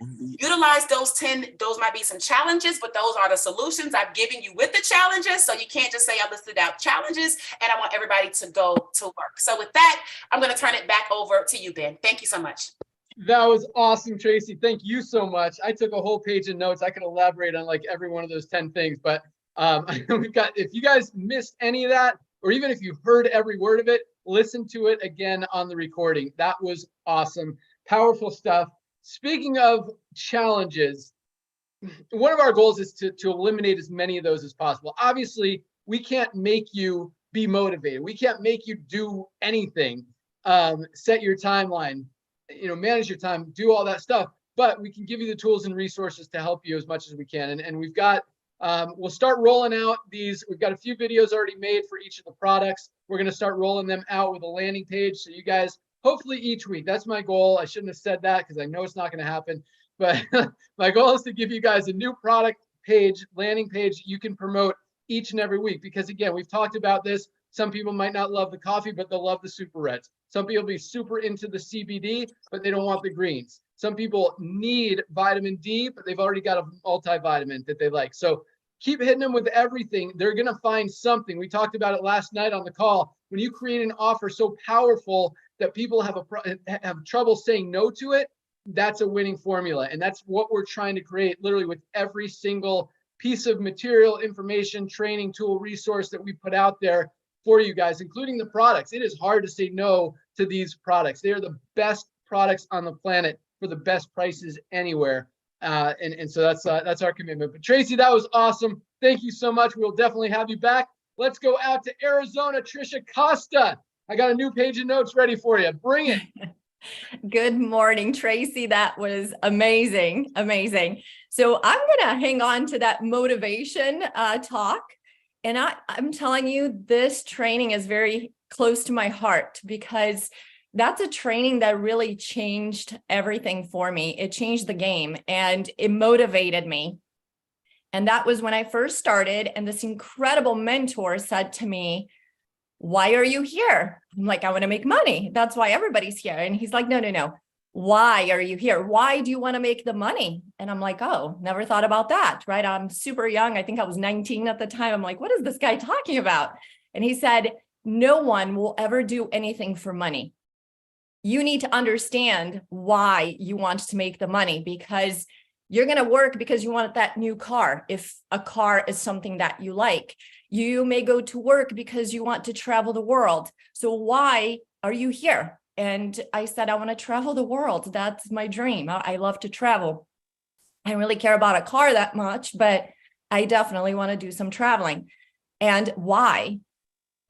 in, utilize those 10. Those might be some challenges, but those are the solutions I've given you with the challenges. So you can't just say I listed out challenges and I want everybody to go to work. So with that, I'm going to turn it back over to you, Ben. Thank you so much. That was awesome, Tracy. Thank you so much. I took a whole page of notes. I could elaborate on like every one of those 10 things, but if you guys missed any of that, or even if you heard every word of it, listen to it again on the recording. That was awesome. Powerful stuff. Speaking of challenges, one of our goals is to eliminate as many of those as possible. Obviously, we can't make you be motivated. We can't make you do anything. Set your timeline, manage your time, do all that stuff, but we can give you the tools and resources to help you as much as we can. And we've got, we'll start rolling out these. We've got a few videos already made for each of the products. We're going to start rolling them out with a landing page. So you guys, hopefully each week, that's my goal. I shouldn't have said that because I know it's not going to happen, but my goal is to give you guys a new product page, landing page you can promote each and every week. Because again, we've talked about this. Some people might not love the coffee, but they'll love the super reds. Some people will be super into the CBD, but they don't want the greens. Some people need vitamin D, but they've already got a multivitamin that they like. So keep hitting them with everything. They're going to find something. We talked about it last night on the call. When you create an offer so powerful that people have trouble saying no to it, that's a winning formula. And that's what we're trying to create literally with every single piece of material, information, training, tool, resource that we put out there for you guys, including the products. It is hard to say no to these products. They are the best products on the planet for the best prices anywhere. And so that's our commitment. But Tracy, that was awesome. Thank you so much. We'll definitely have you back. Let's go out to Arizona. Trisha Costa, I got a new page of notes ready for you. Bring it. Good morning, Tracy. That was amazing. Amazing. So I'm going to hang on to that motivation talk. And I'm telling you, this training is very close to my heart because that's a training that really changed everything for me. It changed the game and it motivated me. And that was when I first started. And this incredible mentor said to me, "Why are you here?" I'm like, "I want to make money. That's why everybody's here." And he's like, no. Why are you here? Why do you want to make the money? And I'm like, oh, never thought about that, right? I'm super young. I think I was 19 at the time. I'm like, what is this guy talking about? And he said, no one will ever do anything for money. You need to understand why you want to make the money, because you're going to work because you want that new car. If a car is something that you like, you may go to work because you want to travel the world. So why are you here? And I said, I want to travel the world. That's my dream. I love to travel. I don't really care about a car that much, but I definitely want to do some traveling. And why?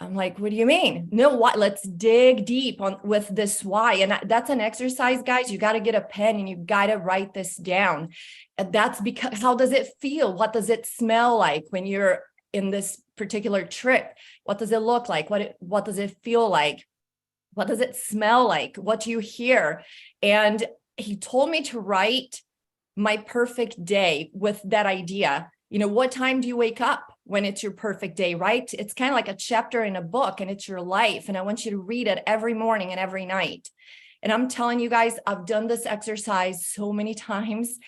I'm like, what do you mean? No, why? Let's dig deep on with this why. And that's an exercise, guys. You got to get a pen and you got to write this down. And that's because, how does it feel? What does it smell like when you're in this particular trip? What does it look like? What does it feel like? What does it smell like? What do you hear? And he told me to write my perfect day with that idea. You know, what time do you wake up when it's your perfect day, right? It's kind of like a chapter in a book and it's your life. And I want you to read it every morning and every night. And I'm telling you guys, I've done this exercise so many times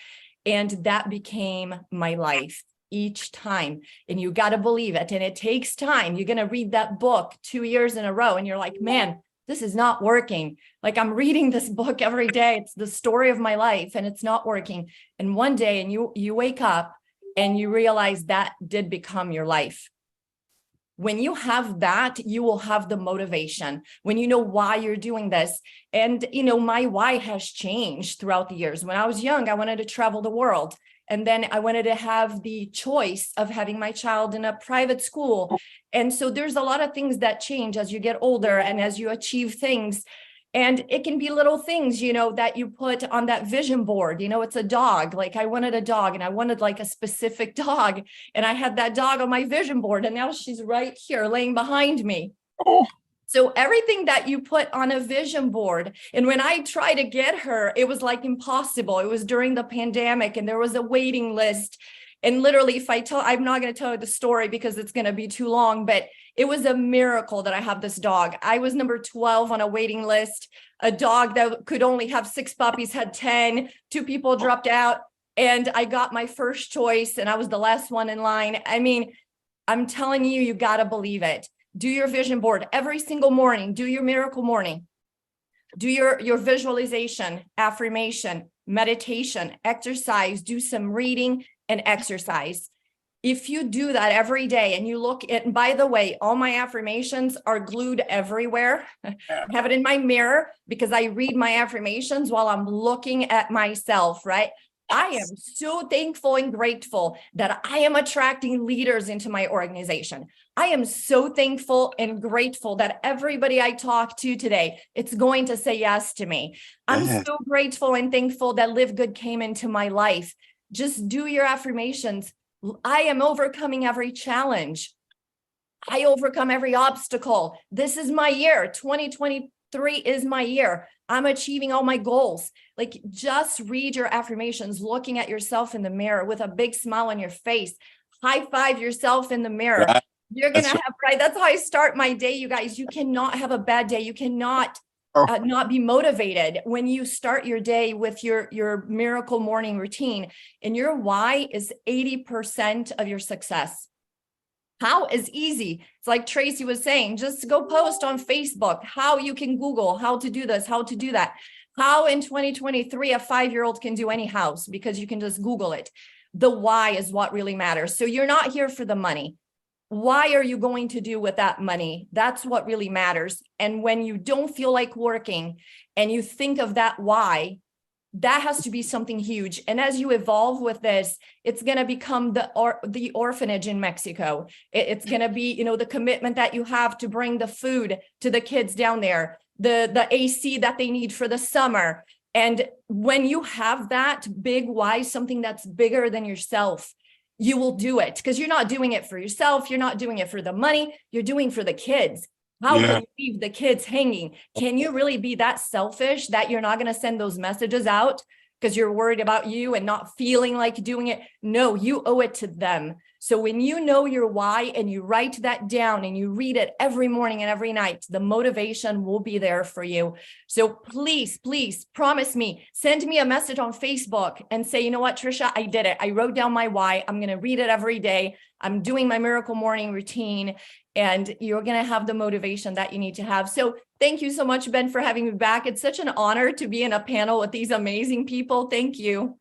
and that became my life each time. And you got to believe it. And it takes time. You're going to read that book 2 years in a row and you're like, man, this is not working. Like I'm reading this book every day. It's the story of my life and it's not working. And one day, and you wake up and you realize that did become your life. When you have that, you will have the motivation when you know why you're doing this. And, you know, my why has changed throughout the years. When I was young, I wanted to travel the world. And then I wanted to have the choice of having my child in a private school. And so there's a lot of things that change as you get older and as you achieve things. And it can be little things, you know, that you put on that vision board. You know, it's a dog. Like I wanted a dog and I wanted like a specific dog. And I had that dog on my vision board and now she's right here laying behind me. Oh. So everything that you put on a vision board, and when I tried to get her, it was like impossible. It was during the pandemic and there was a waiting list. And literally, if I tell, I'm not going to tell you the story because it's going to be too long, but it was a miracle that I have this dog. I was number 12 on a waiting list. A dog that could only have 6 puppies had 10. 2 people dropped out and I got my first choice and I was the last one in line. I mean, I'm telling you, you got to believe it. Do your vision board every single morning. Do your miracle morning. Do your visualization, affirmation, meditation, exercise, do some reading and exercise. If you do that every day and you look at, and by the way, all my affirmations are glued everywhere. I have it in my mirror because I read my affirmations while I'm looking at myself, right? I am so thankful and grateful that I am attracting leaders into my organization. I am so thankful and grateful that everybody I talk to today, it's going to say yes to me. I'm so grateful and thankful that LiveGood came into my life. Just do your affirmations. I am overcoming every challenge. I overcome every obstacle. This is my year. 2023 is my year. I'm achieving all my goals. Like just read your affirmations, looking at yourself in the mirror with a big smile on your face. High five yourself in the mirror. Right. You're going to have, right? That's how I start my day, you guys. You cannot have a bad day. You cannot not be motivated when you start your day with your miracle morning routine. And your why is 80% of your success. How is easy? It's like Tracy was saying, just go post on Facebook how you can Google how to do this, how to do that. How in 2023, a 5-year-old can do any house because you can just Google it. The why is what really matters. So you're not here for the money. Why are you going to do with that money? That's what really matters. And when you don't feel like working and you think of that why, that has to be something huge. And as you evolve with this, it's going to become the orphanage in Mexico. It's going to be, you know, the commitment that you have to bring the food to the kids down there, the AC that they need for the summer. And when you have that big why, something that's bigger than yourself, you will do it because you're not doing it for yourself. You're not doing it for the money. You're doing for the kids. How can you leave the kids hanging? Can you really be that selfish that you're not going to send those messages out because you're worried about you and not feeling like doing it? No, you owe it to them. So when you know your why and you write that down and you read it every morning and every night, the motivation will be there for you. So please, please promise me, send me a message on Facebook and say, you know what, Trisha, I did it. I wrote down my why. I'm going to read it every day. I'm doing my miracle morning routine. And you're going to have the motivation that you need to have. So thank you so much, Ben, for having me back. It's such an honor to be in a panel with these amazing people. Thank you.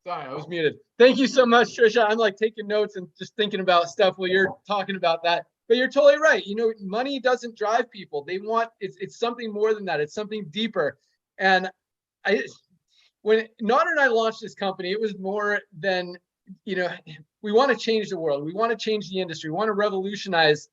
Sorry, I was muted. Thank you so much, Trisha. I'm like taking notes and just thinking about stuff while you're talking about that. But you're totally right. You know, money doesn't drive people. They want, it's something more than that. It's something deeper. And when Nader and I launched this company, it was more than we want to change the world. We want to change the industry. We want to revolutionize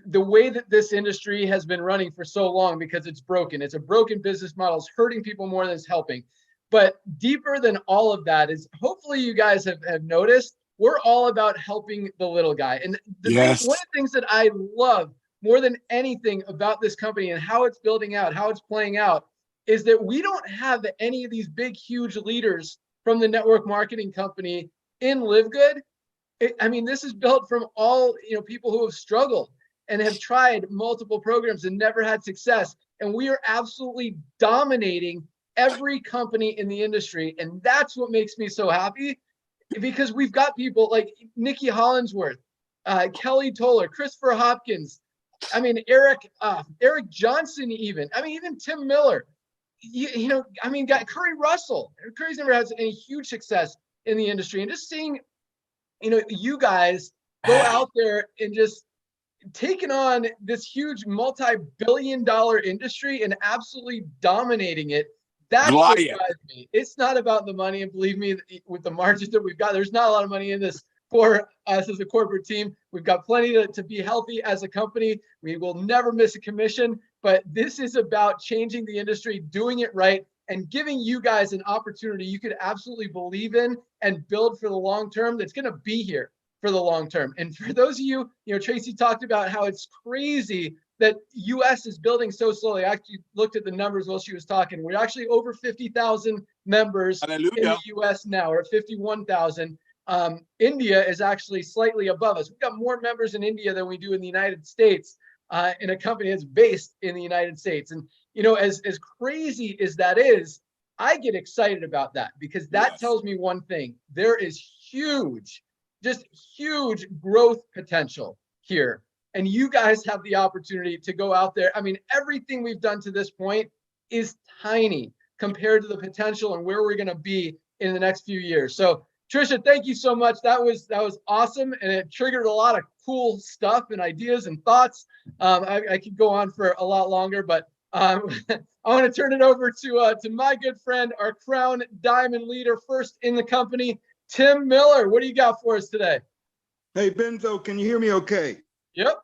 the way that this industry has been running for so long, because it's broken. It's a broken business model. It's hurting people more than it's helping. But deeper than all of that is, hopefully you guys have noticed, we're all about helping the little guy. And one of the things that I love more than anything about this company and how it's building out, how it's playing out, is that we don't have any of these big, huge leaders from the network marketing company in LiveGood. This is built from all people who have struggled and have tried multiple programs and never had success. And we are absolutely dominating every company in the industry. And that's what makes me so happy, because we've got people like Nikki Hollinsworth, Kelly Toller, Christopher Hopkins, Eric Johnson, even Tim Miller, got Curry Russell. Curry's never had any huge success in the industry. And just seeing, you guys go out there and just taking on this huge multi-billion-dollar industry and absolutely dominating it. That's what drives me. It's not about the money, and believe me, with the margins that we've got, there's not a lot of money in this for us as a corporate team. We've got plenty to be healthy as a company. We will never miss a commission, but this is about changing the industry, doing it right, and giving you guys an opportunity you could absolutely believe in and build for the long term that's going to be here for the long term. And for those of you, Tracy talked about how it's crazy that US is building so slowly. I actually looked at the numbers while she was talking. We're actually over 50,000 members in the US now. We're at 51,000. India is actually slightly above us. We've got more members in India than we do in the United States, in a company that's based in the United States. And, as crazy as that is, I get excited about that, because that tells me one thing: there is huge, just huge growth potential here. And you guys have the opportunity to go out there. Everything we've done to this point is tiny compared to the potential and where we're going to be in the next few years. So Trisha, thank you so much. That was awesome. And it triggered a lot of cool stuff and ideas and thoughts. I could go on for a lot longer, but I want to turn it over to my good friend, our Crown Diamond leader, first in the company, Tim Miller. What do you got for us today? Hey, Benzo, can you hear me okay? Yep.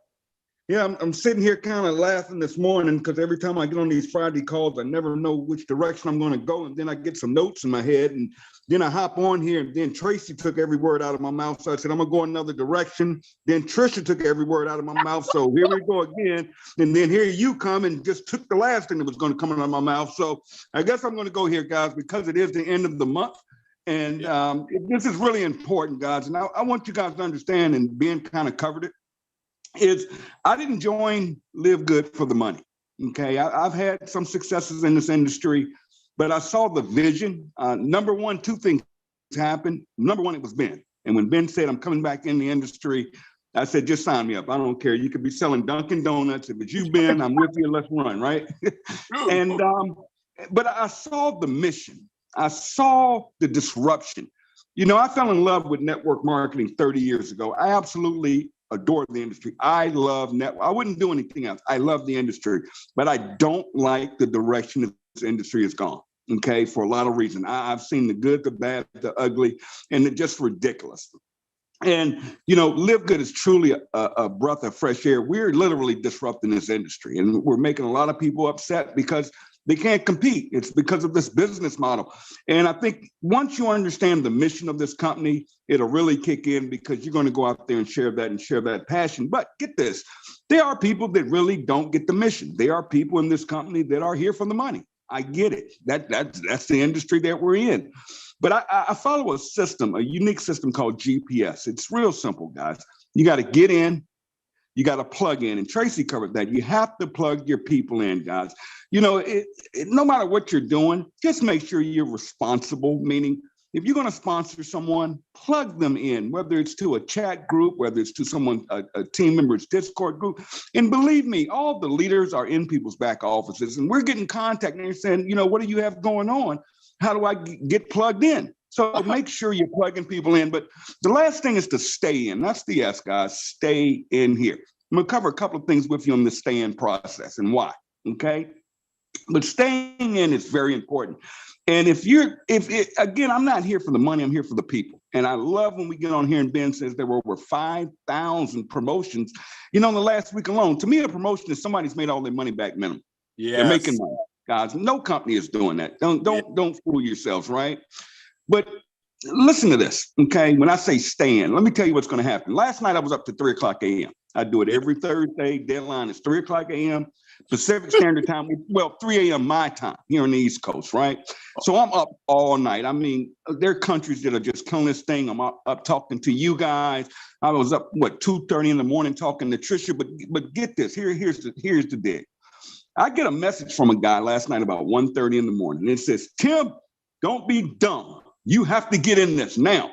Yeah, I'm sitting here kind of laughing this morning, because every time I get on these Friday calls, I never know which direction I'm going to go. And then I get some notes in my head, and then I hop on here, and then Tracy took every word out of my mouth. So I said, I'm going to go another direction. Then Trisha took every word out of my mouth. So here we go again. And then here you come and just took the last thing that was going to come out of my mouth. So I guess I'm going to go here, guys, because it is the end of the month. And this is really important, guys. And I want you guys to understand, and Ben kind of covered it, is I didn't join LiveGood for the money. Okay, I've had some successes in this industry, but I saw the vision. Number one, two things happened. Number one, it was Ben. And when Ben said, I'm coming back in the industry, I said, just sign me up. I don't care. You could be selling Dunkin' Donuts. If it's you, Ben, I'm with you. Let's run, right? And but I saw the mission. I saw the disruption. I fell in love with network marketing 30 years ago. I absolutely adore the industry. I love network. I wouldn't do anything else. I love the industry, but I don't like the direction that this industry has gone. Okay, for a lot of reasons. I've seen the good, the bad, the ugly, and it's just ridiculous. And LiveGood is truly a breath of fresh air. We're literally disrupting this industry, and we're making a lot of people upset because they can't compete. It's because of this business model. And I think once you understand the mission of this company, it'll really kick in, because you're going to go out there and share that passion. But get this, there are people that really don't get the mission. There are people in this company that are here for the money. I get it. That's the industry that we're in. But I follow a system, a unique system called GPS. It's real simple, guys. You got to get in. You got to plug in, and Tracy covered that. You have to plug your people in, guys. No matter what you're doing, just make sure you're responsible, meaning if you're going to sponsor someone, plug them in, whether it's to a chat group, whether it's to someone, a team member's Discord group. And believe me, all the leaders are in people's back offices, and we're getting contact, and they're saying, what do you have going on? How do I get plugged in? So make sure you're plugging people in. But the last thing is to stay in. That's the S, guys. Stay in here. I'm going to cover a couple of things with you on the stay in process and why. Okay. But staying in is very important. And again, I'm not here for the money, I'm here for the people. And I love when we get on here and Ben says there were over 5,000 promotions, in the last week alone. To me, a promotion is somebody's made all their money back minimum. Yes. They're making money, guys. No company is doing that. Don't fool yourselves, right? But listen to this, okay? When I say stand, let me tell you what's going to happen. Last night, I was up to 3 o'clock a.m. I do it every Thursday. Deadline is 3 o'clock a.m. Pacific Standard Time. Well, 3 a.m. my time here on the East Coast, right? So I'm up all night. I mean, there are countries that are just killing this thing. I'm up talking to you guys. I was up, 2:30 in the morning talking to Trisha. But get this, here's the dig. I get a message from a guy last night about 1:30 in the morning. It says, Tim, don't be dumb. You have to get in this now.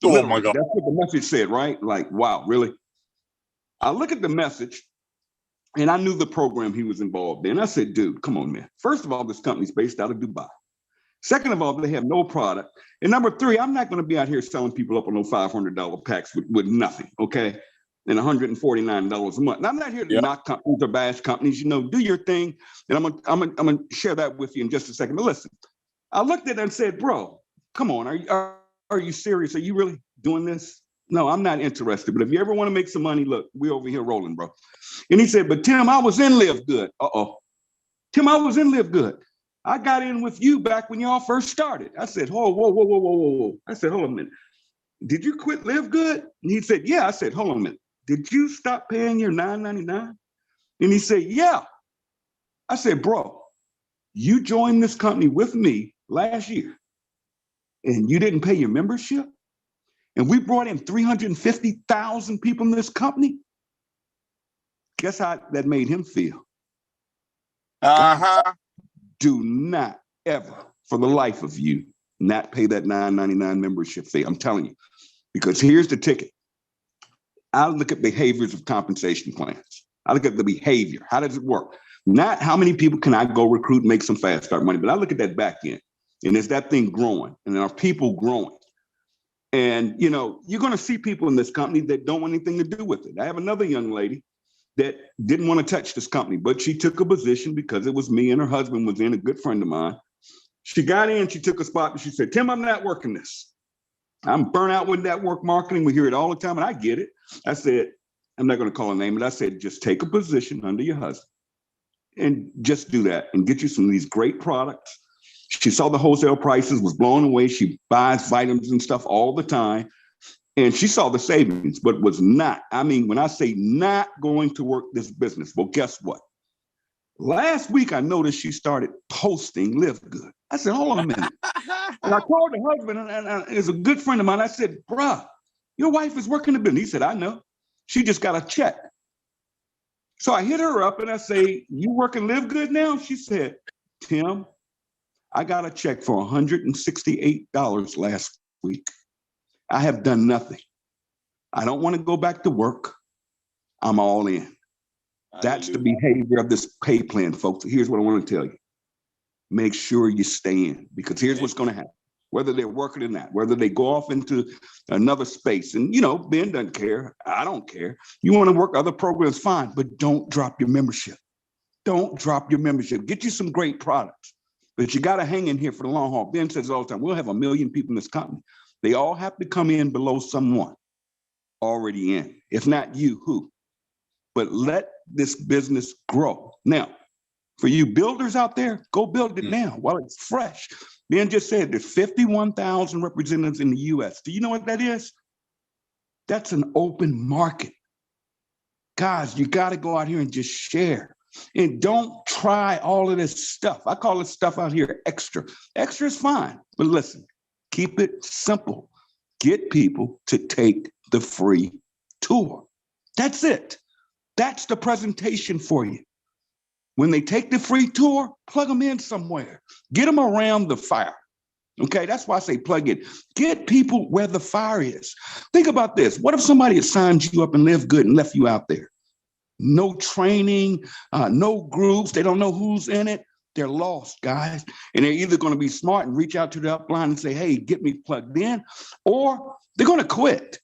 Oh, Literally, my God. that's what the message said, right? Like, wow, really? I look at the message, and I knew the program he was involved in. I said, dude, come on, man. First of all, this company's based out of Dubai. Second of all, they have no product. And number 3, I'm not going to be out here selling people up on no $500 packs with nothing, okay? And $149 a month. And I'm not here to knock companies or bash companies. Do your thing. And I'm gonna share that with you in just a second. But listen, I looked at it and said, bro, come on, are you serious? Are you really doing this? No, I'm not interested. But if you ever want to make some money, look, we're over here rolling, bro. And he said, but Tim, I was in LiveGood. Tim, I was in LiveGood. I got in with you back when y'all first started. I said, whoa. I said, hold on a minute. Did you quit LiveGood? And he said, yeah. I said, hold on a minute. Did you stop paying your $9.99? And he said, yeah. I said, bro, you joined this company with me last year and you didn't pay your membership? And we brought in 350,000 people in this company? Guess how that made him feel? Uh-huh. Do not ever, for the life of you, not pay that $9.99 membership fee. I'm telling you, because here's the ticket. I look at behaviors of compensation plans. I look at the behavior. How does it work? Not how many people can I go recruit and make some fast start money, but I look at that back end. And is that thing growing? And are people growing? And, you're going to see people in this company that don't want anything to do with it. I have another young lady that didn't want to touch this company, but she took a position because it was me and her husband was in, a good friend of mine. She got in, she took a spot, and she said, Tim, I'm not working this. I'm burnt out with network marketing. We hear it all the time, and I get it. I said, I'm not going to call her name, but I said, just take a position under your husband and just do that and get you some of these great products. She saw the wholesale prices, was blown away. She buys vitamins and stuff all the time. And she saw the savings, but was not, when I say not going to work this business, well, guess what? Last week, I noticed she started posting LiveGood. I said, hold on a minute. And I called her husband, and it's a good friend of mine. I said, bruh, your wife is working the business. He said, I know. She just got a check. So I hit her up and I say, you working LiveGood now? She said, Tim, I got a check for $168 last week. I have done nothing. I don't want to go back to work. I'm all in. That's the behavior of this pay plan, folks. Here's what I want to tell you. Make sure you stay in, because here's what's going to happen. Whether they're working or not, whether they go off into another space. And, Ben doesn't care. I don't care. You want to work other programs, fine, but don't drop your membership. Don't drop your membership. Get you some great products, but you got to hang in here for the long haul. Ben says all the time, we'll have 1 million people in this company. They all have to come in below someone already in. If not you, who? But let this business grow. Now, for you builders out there, go build it now while it's fresh. Ben just said there's 51,000 representatives in the U.S. Do you know what that is? That's an open market. Guys, you got to go out here and just share. And don't try all of this stuff. I call this stuff out here extra. Extra is fine, but listen, keep it simple. Get people to take the free tour. That's it. That's the presentation for you. When they take the free tour, plug them in somewhere. Get them around the fire. Okay, that's why I say plug in. Get people where the fire is. Think about this. What if somebody had signed you up and LiveGood and left you out there? No training, no groups. They don't know who's in it. They're lost, guys. And they're either going to be smart and reach out to the upline and say, hey, get me plugged in, or they're going to quit.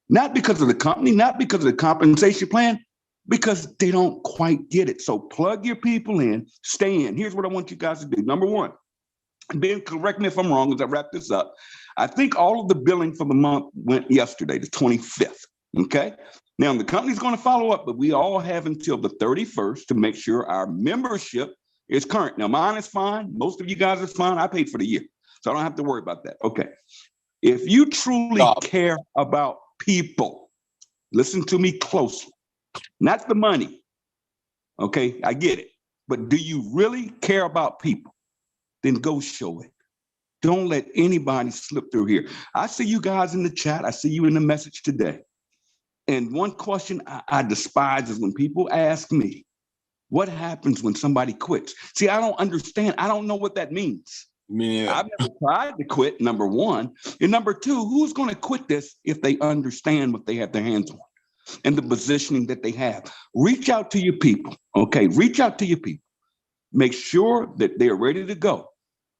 Not because of the company, not because of the compensation plan, because they don't quite get it. So plug your people in, stay in. Here's what I want you guys to do. Number one, Ben, correct me if I'm wrong as I wrap this up. I think all of the billing for the month went yesterday, the 25th. Okay. Now the company's going to follow up, but we all have until the 31st to make sure our membership is current. Now mine is fine. Most of you guys is fine. I paid for the year, so I don't have to worry about that. Okay. If you truly care about people, listen to me closely. Not the money. Okay, I get it. But do you really care about people? Then go show it. Don't let anybody slip through here. I see you guys in the chat. I see you in the message today. And one question I despise is when people ask me, what happens when somebody quits? See, I don't understand. I don't know what that means. Yeah. I've never tried to quit, number one. And number two, who's going to quit this if they understand what they have their hands on and the positioning that they have? Reach out to your people, okay? Reach out to your people. Make sure that they're ready to go.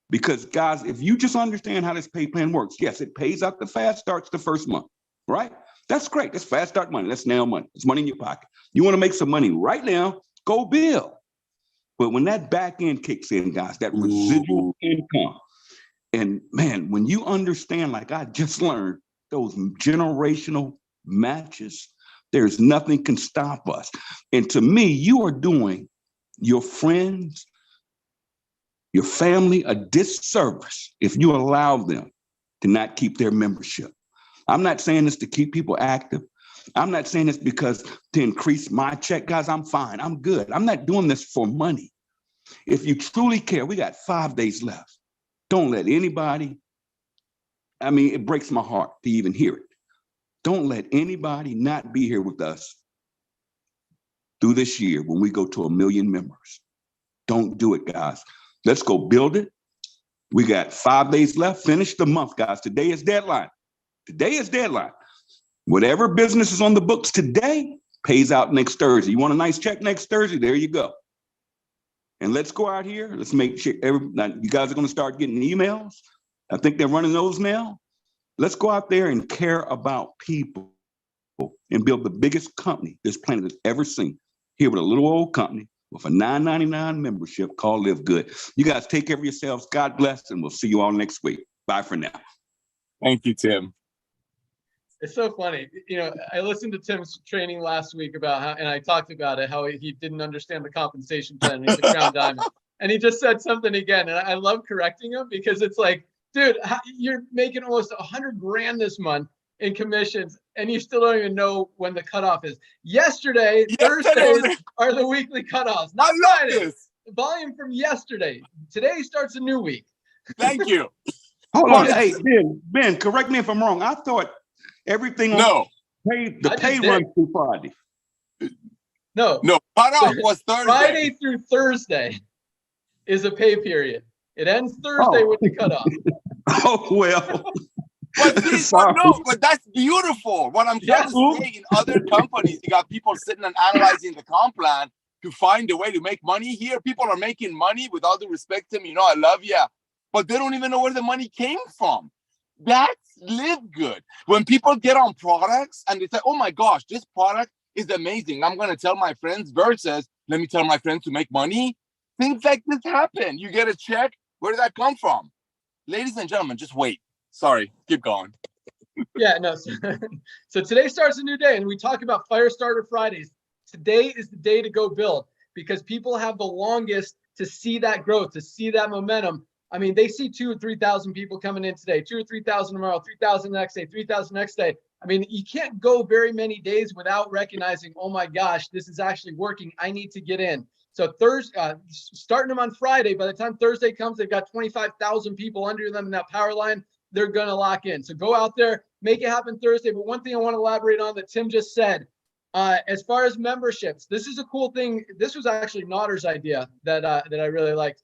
Because guys, if you just understand how this pay plan works, yes, it pays out the fast starts the first month, right? That's great. That's fast start money. That's now money. It's money in your pocket. You want to make some money right now, go bill. But when that back end kicks in, guys, that residual income, and man, when you understand, like I just learned, those generational matches, there's nothing can stop us. And to me, you are doing your friends, your family a disservice if you allow them to not keep their membership. I'm not saying this to keep people active. I'm not saying this because to increase my check, guys, I'm fine. I'm good. I'm not doing this for money. If you truly care, we got 5 days left. Don't let anybody, I mean, it breaks my heart to even hear it. Don't let anybody not be here with us through this year when we go to 1 million members. Don't do it, guys. Let's go build it. We got 5 days left. Finish the month, guys. Today is deadline. Today is deadline. Whatever business is on the books today pays out next Thursday. You want a nice check next Thursday? There you go. And let's go out here. Let's make sure you guys are going to start getting emails. I think they're running those now. Let's go out there and care about people and build the biggest company this planet has ever seen. Here with a little old company with a $9.99 membership called LiveGood. You guys take care of yourselves. God bless, and we'll see you all next week. Bye for now. Thank you, Tim. It's so funny. You know, I listened to Tim's training last week about how, and I talked about it, how he didn't understand the compensation plan. He's a Crown Diamond. And he just said something again. And I love correcting him because it's like, dude, you're making almost 100 grand this month in commissions, and you still don't even know when the cutoff is. Yesterday Thursdays are the weekly cutoffs, not Fridays. Volume from yesterday. Today starts a new week. Thank you. Hold on. Hey, Ben, correct me if I'm wrong. I thought everything no. The pay runs through Friday. No, cutoff was Thursday. Friday through Thursday is a pay period. It ends Thursday with the cutoff. Oh, well. But that's beautiful. What I'm trying to say, in other companies, you got people sitting and analyzing the comp plan to find a way to make money. Here, people are making money, with all due respect to me. I love you, but they don't even know where the money came from. That's LiveGood. When people get on products and they say, oh my gosh, this product is amazing, I'm going to tell my friends, versus let me tell my friends to make money. Things like this happen. You get a check. Where did that come from? Ladies and gentlemen, just wait. Sorry, keep going. Yeah, no. So today starts a new day, and we talk about Firestarter Fridays. Today is the day to go build, because people have the longest to see that growth, to see that momentum. I mean, they see 2,000 or 3,000 people coming in today, 2,000 or 3,000 tomorrow, 3,000 next day, 3,000 next day. I mean, you can't go very many days without recognizing, oh my gosh, this is actually working. I need to get in. So Thursday, starting them on Friday, by the time Thursday comes, they've got 25,000 people under them in that power line. They're going to lock in. So go out there, make it happen Thursday. But one thing I want to elaborate on that Tim just said, as far as memberships, this is a cool thing. This was actually Notter's idea that I really liked.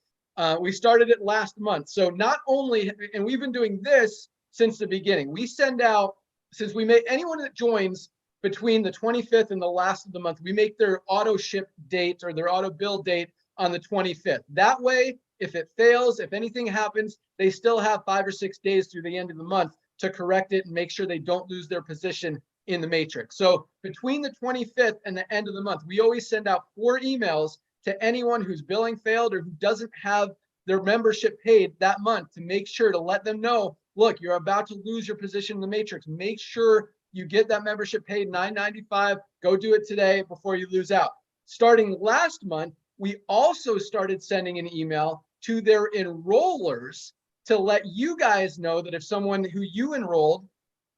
We started it last month. So not only, and we've been doing this since the beginning, we send out, since we make anyone that joins between the 25th and the last of the month, we make their auto ship date or their auto bill date on the 25th. That way, if it fails, if anything happens, they still have 5 or 6 days through the end of the month to correct it and make sure they don't lose their position in the matrix. So between the 25th and the end of the month, we always send out 4 emails to anyone whose billing failed or who doesn't have their membership paid that month, to make sure to let them know, look, you're about to lose your position in the matrix. Make sure you get that membership paid $9.95. Go do it today before you lose out. Starting last month, we also started sending an email to their enrollers to let you guys know that if someone who you enrolled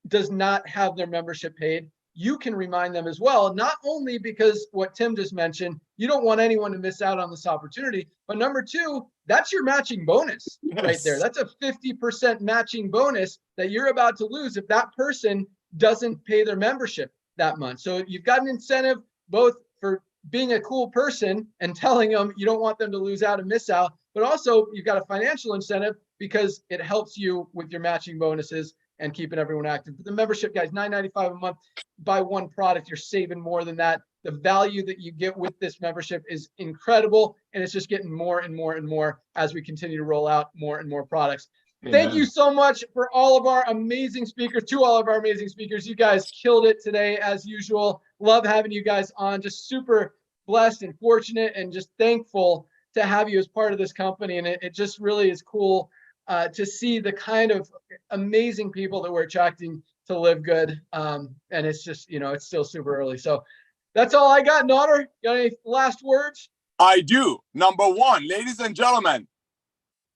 does not have their membership paid, you can remind them as well. Not only because what Tim just mentioned, you don't want anyone to miss out on this opportunity, but number two, that's your matching bonus right there. That's a 50% matching bonus that you're about to lose if that person doesn't pay their membership that month. So you've got an incentive both for being a cool person and telling them you don't want them to lose out and miss out, but also you've got a financial incentive because it helps you with your matching bonuses and keeping everyone active. But the membership, guys, $9.95 a month. Buy one product, you're saving more than that. The value that you get with this membership is incredible, and it's just getting more and more and more as we continue to roll out more and more products. Amen. Thank you so much for all of our amazing speakers, to all of our amazing speakers. You guys killed it today as usual. Love having you guys on. Just super blessed and fortunate and just thankful to have you as part of this company. And it just really is cool to see the kind of amazing people that we're attracting to LiveGood. And it's just, it's still super early. So that's all I got. Naughter, got any last words? I do. Number one, ladies and gentlemen,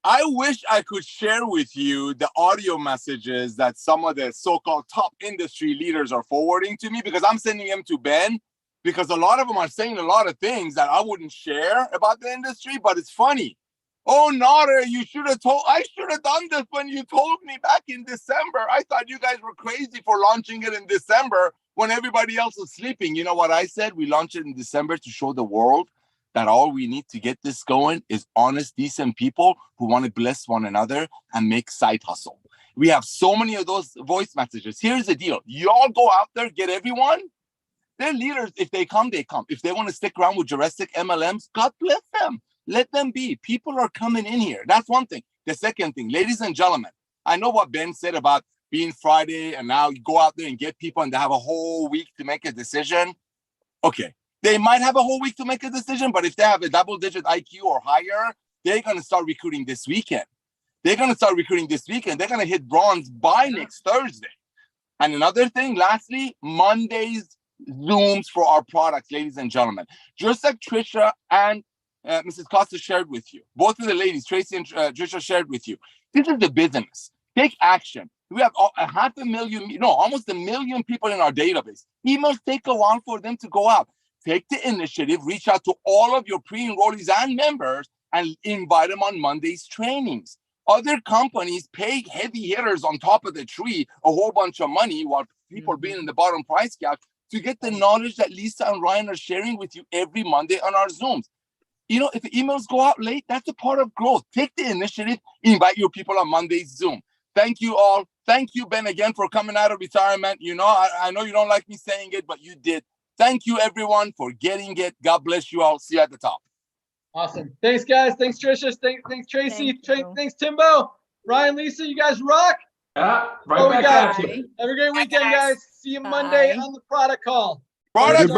I wish I could share with you the audio messages that some of the so-called top industry leaders are forwarding to me, because I'm sending them to Ben, because a lot of them are saying a lot of things that I wouldn't share about the industry, but it's funny. Oh, Naughter, I should have done this when you told me back in December. I thought you guys were crazy for launching it in December when everybody else was sleeping. You know what I said? We launched it in December to show the world that all we need to get this going is honest, decent people who want to bless one another and make side hustle. We have so many of those voice messages. Here's the deal. Y'all go out there, get everyone. They're leaders. If they come, they come. If they want to stick around with Jurassic MLMs, God bless them. Let them be. People are coming in here. That's one thing. The second thing, ladies and gentlemen, I know what Ben said about being Friday and now you go out there and get people and they have a whole week to make a decision. Okay. They might have a whole week to make a decision, but if they have a double-digit IQ or higher, they're going to start recruiting this weekend. They're going to hit bronze by next Thursday. And another thing, lastly, Monday's Zooms for our products, ladies and gentlemen. Just like Trisha and Mrs. Costa shared with you, both of the ladies, Tracy and Trisha shared with you, this is the business. Take action. We have almost 1 million people in our database. Emails take a while for them to go out. Take the initiative, reach out to all of your pre-enrollees and members and invite them on Monday's trainings. Other companies pay heavy hitters on top of the tree a whole bunch of money while people are being in the bottom price gap to get the knowledge that Lisa and Ryan are sharing with you every Monday on our Zooms. If the emails go out late, that's a part of growth. Take the initiative, invite your people on Monday's Zoom. Thank you all. Thank you, Ben, again, for coming out of retirement. I know you don't like me saying it, but you did. Thank you, everyone, for getting it. God bless you all. See you at the top. Awesome. Thanks, guys. Thanks, Trisha. Thanks, Tracy. Thanks, Timbo. Ryan, Lisa, you guys rock. Yeah, right back at you. Have a great weekend, guys. See you Monday on the product call. Product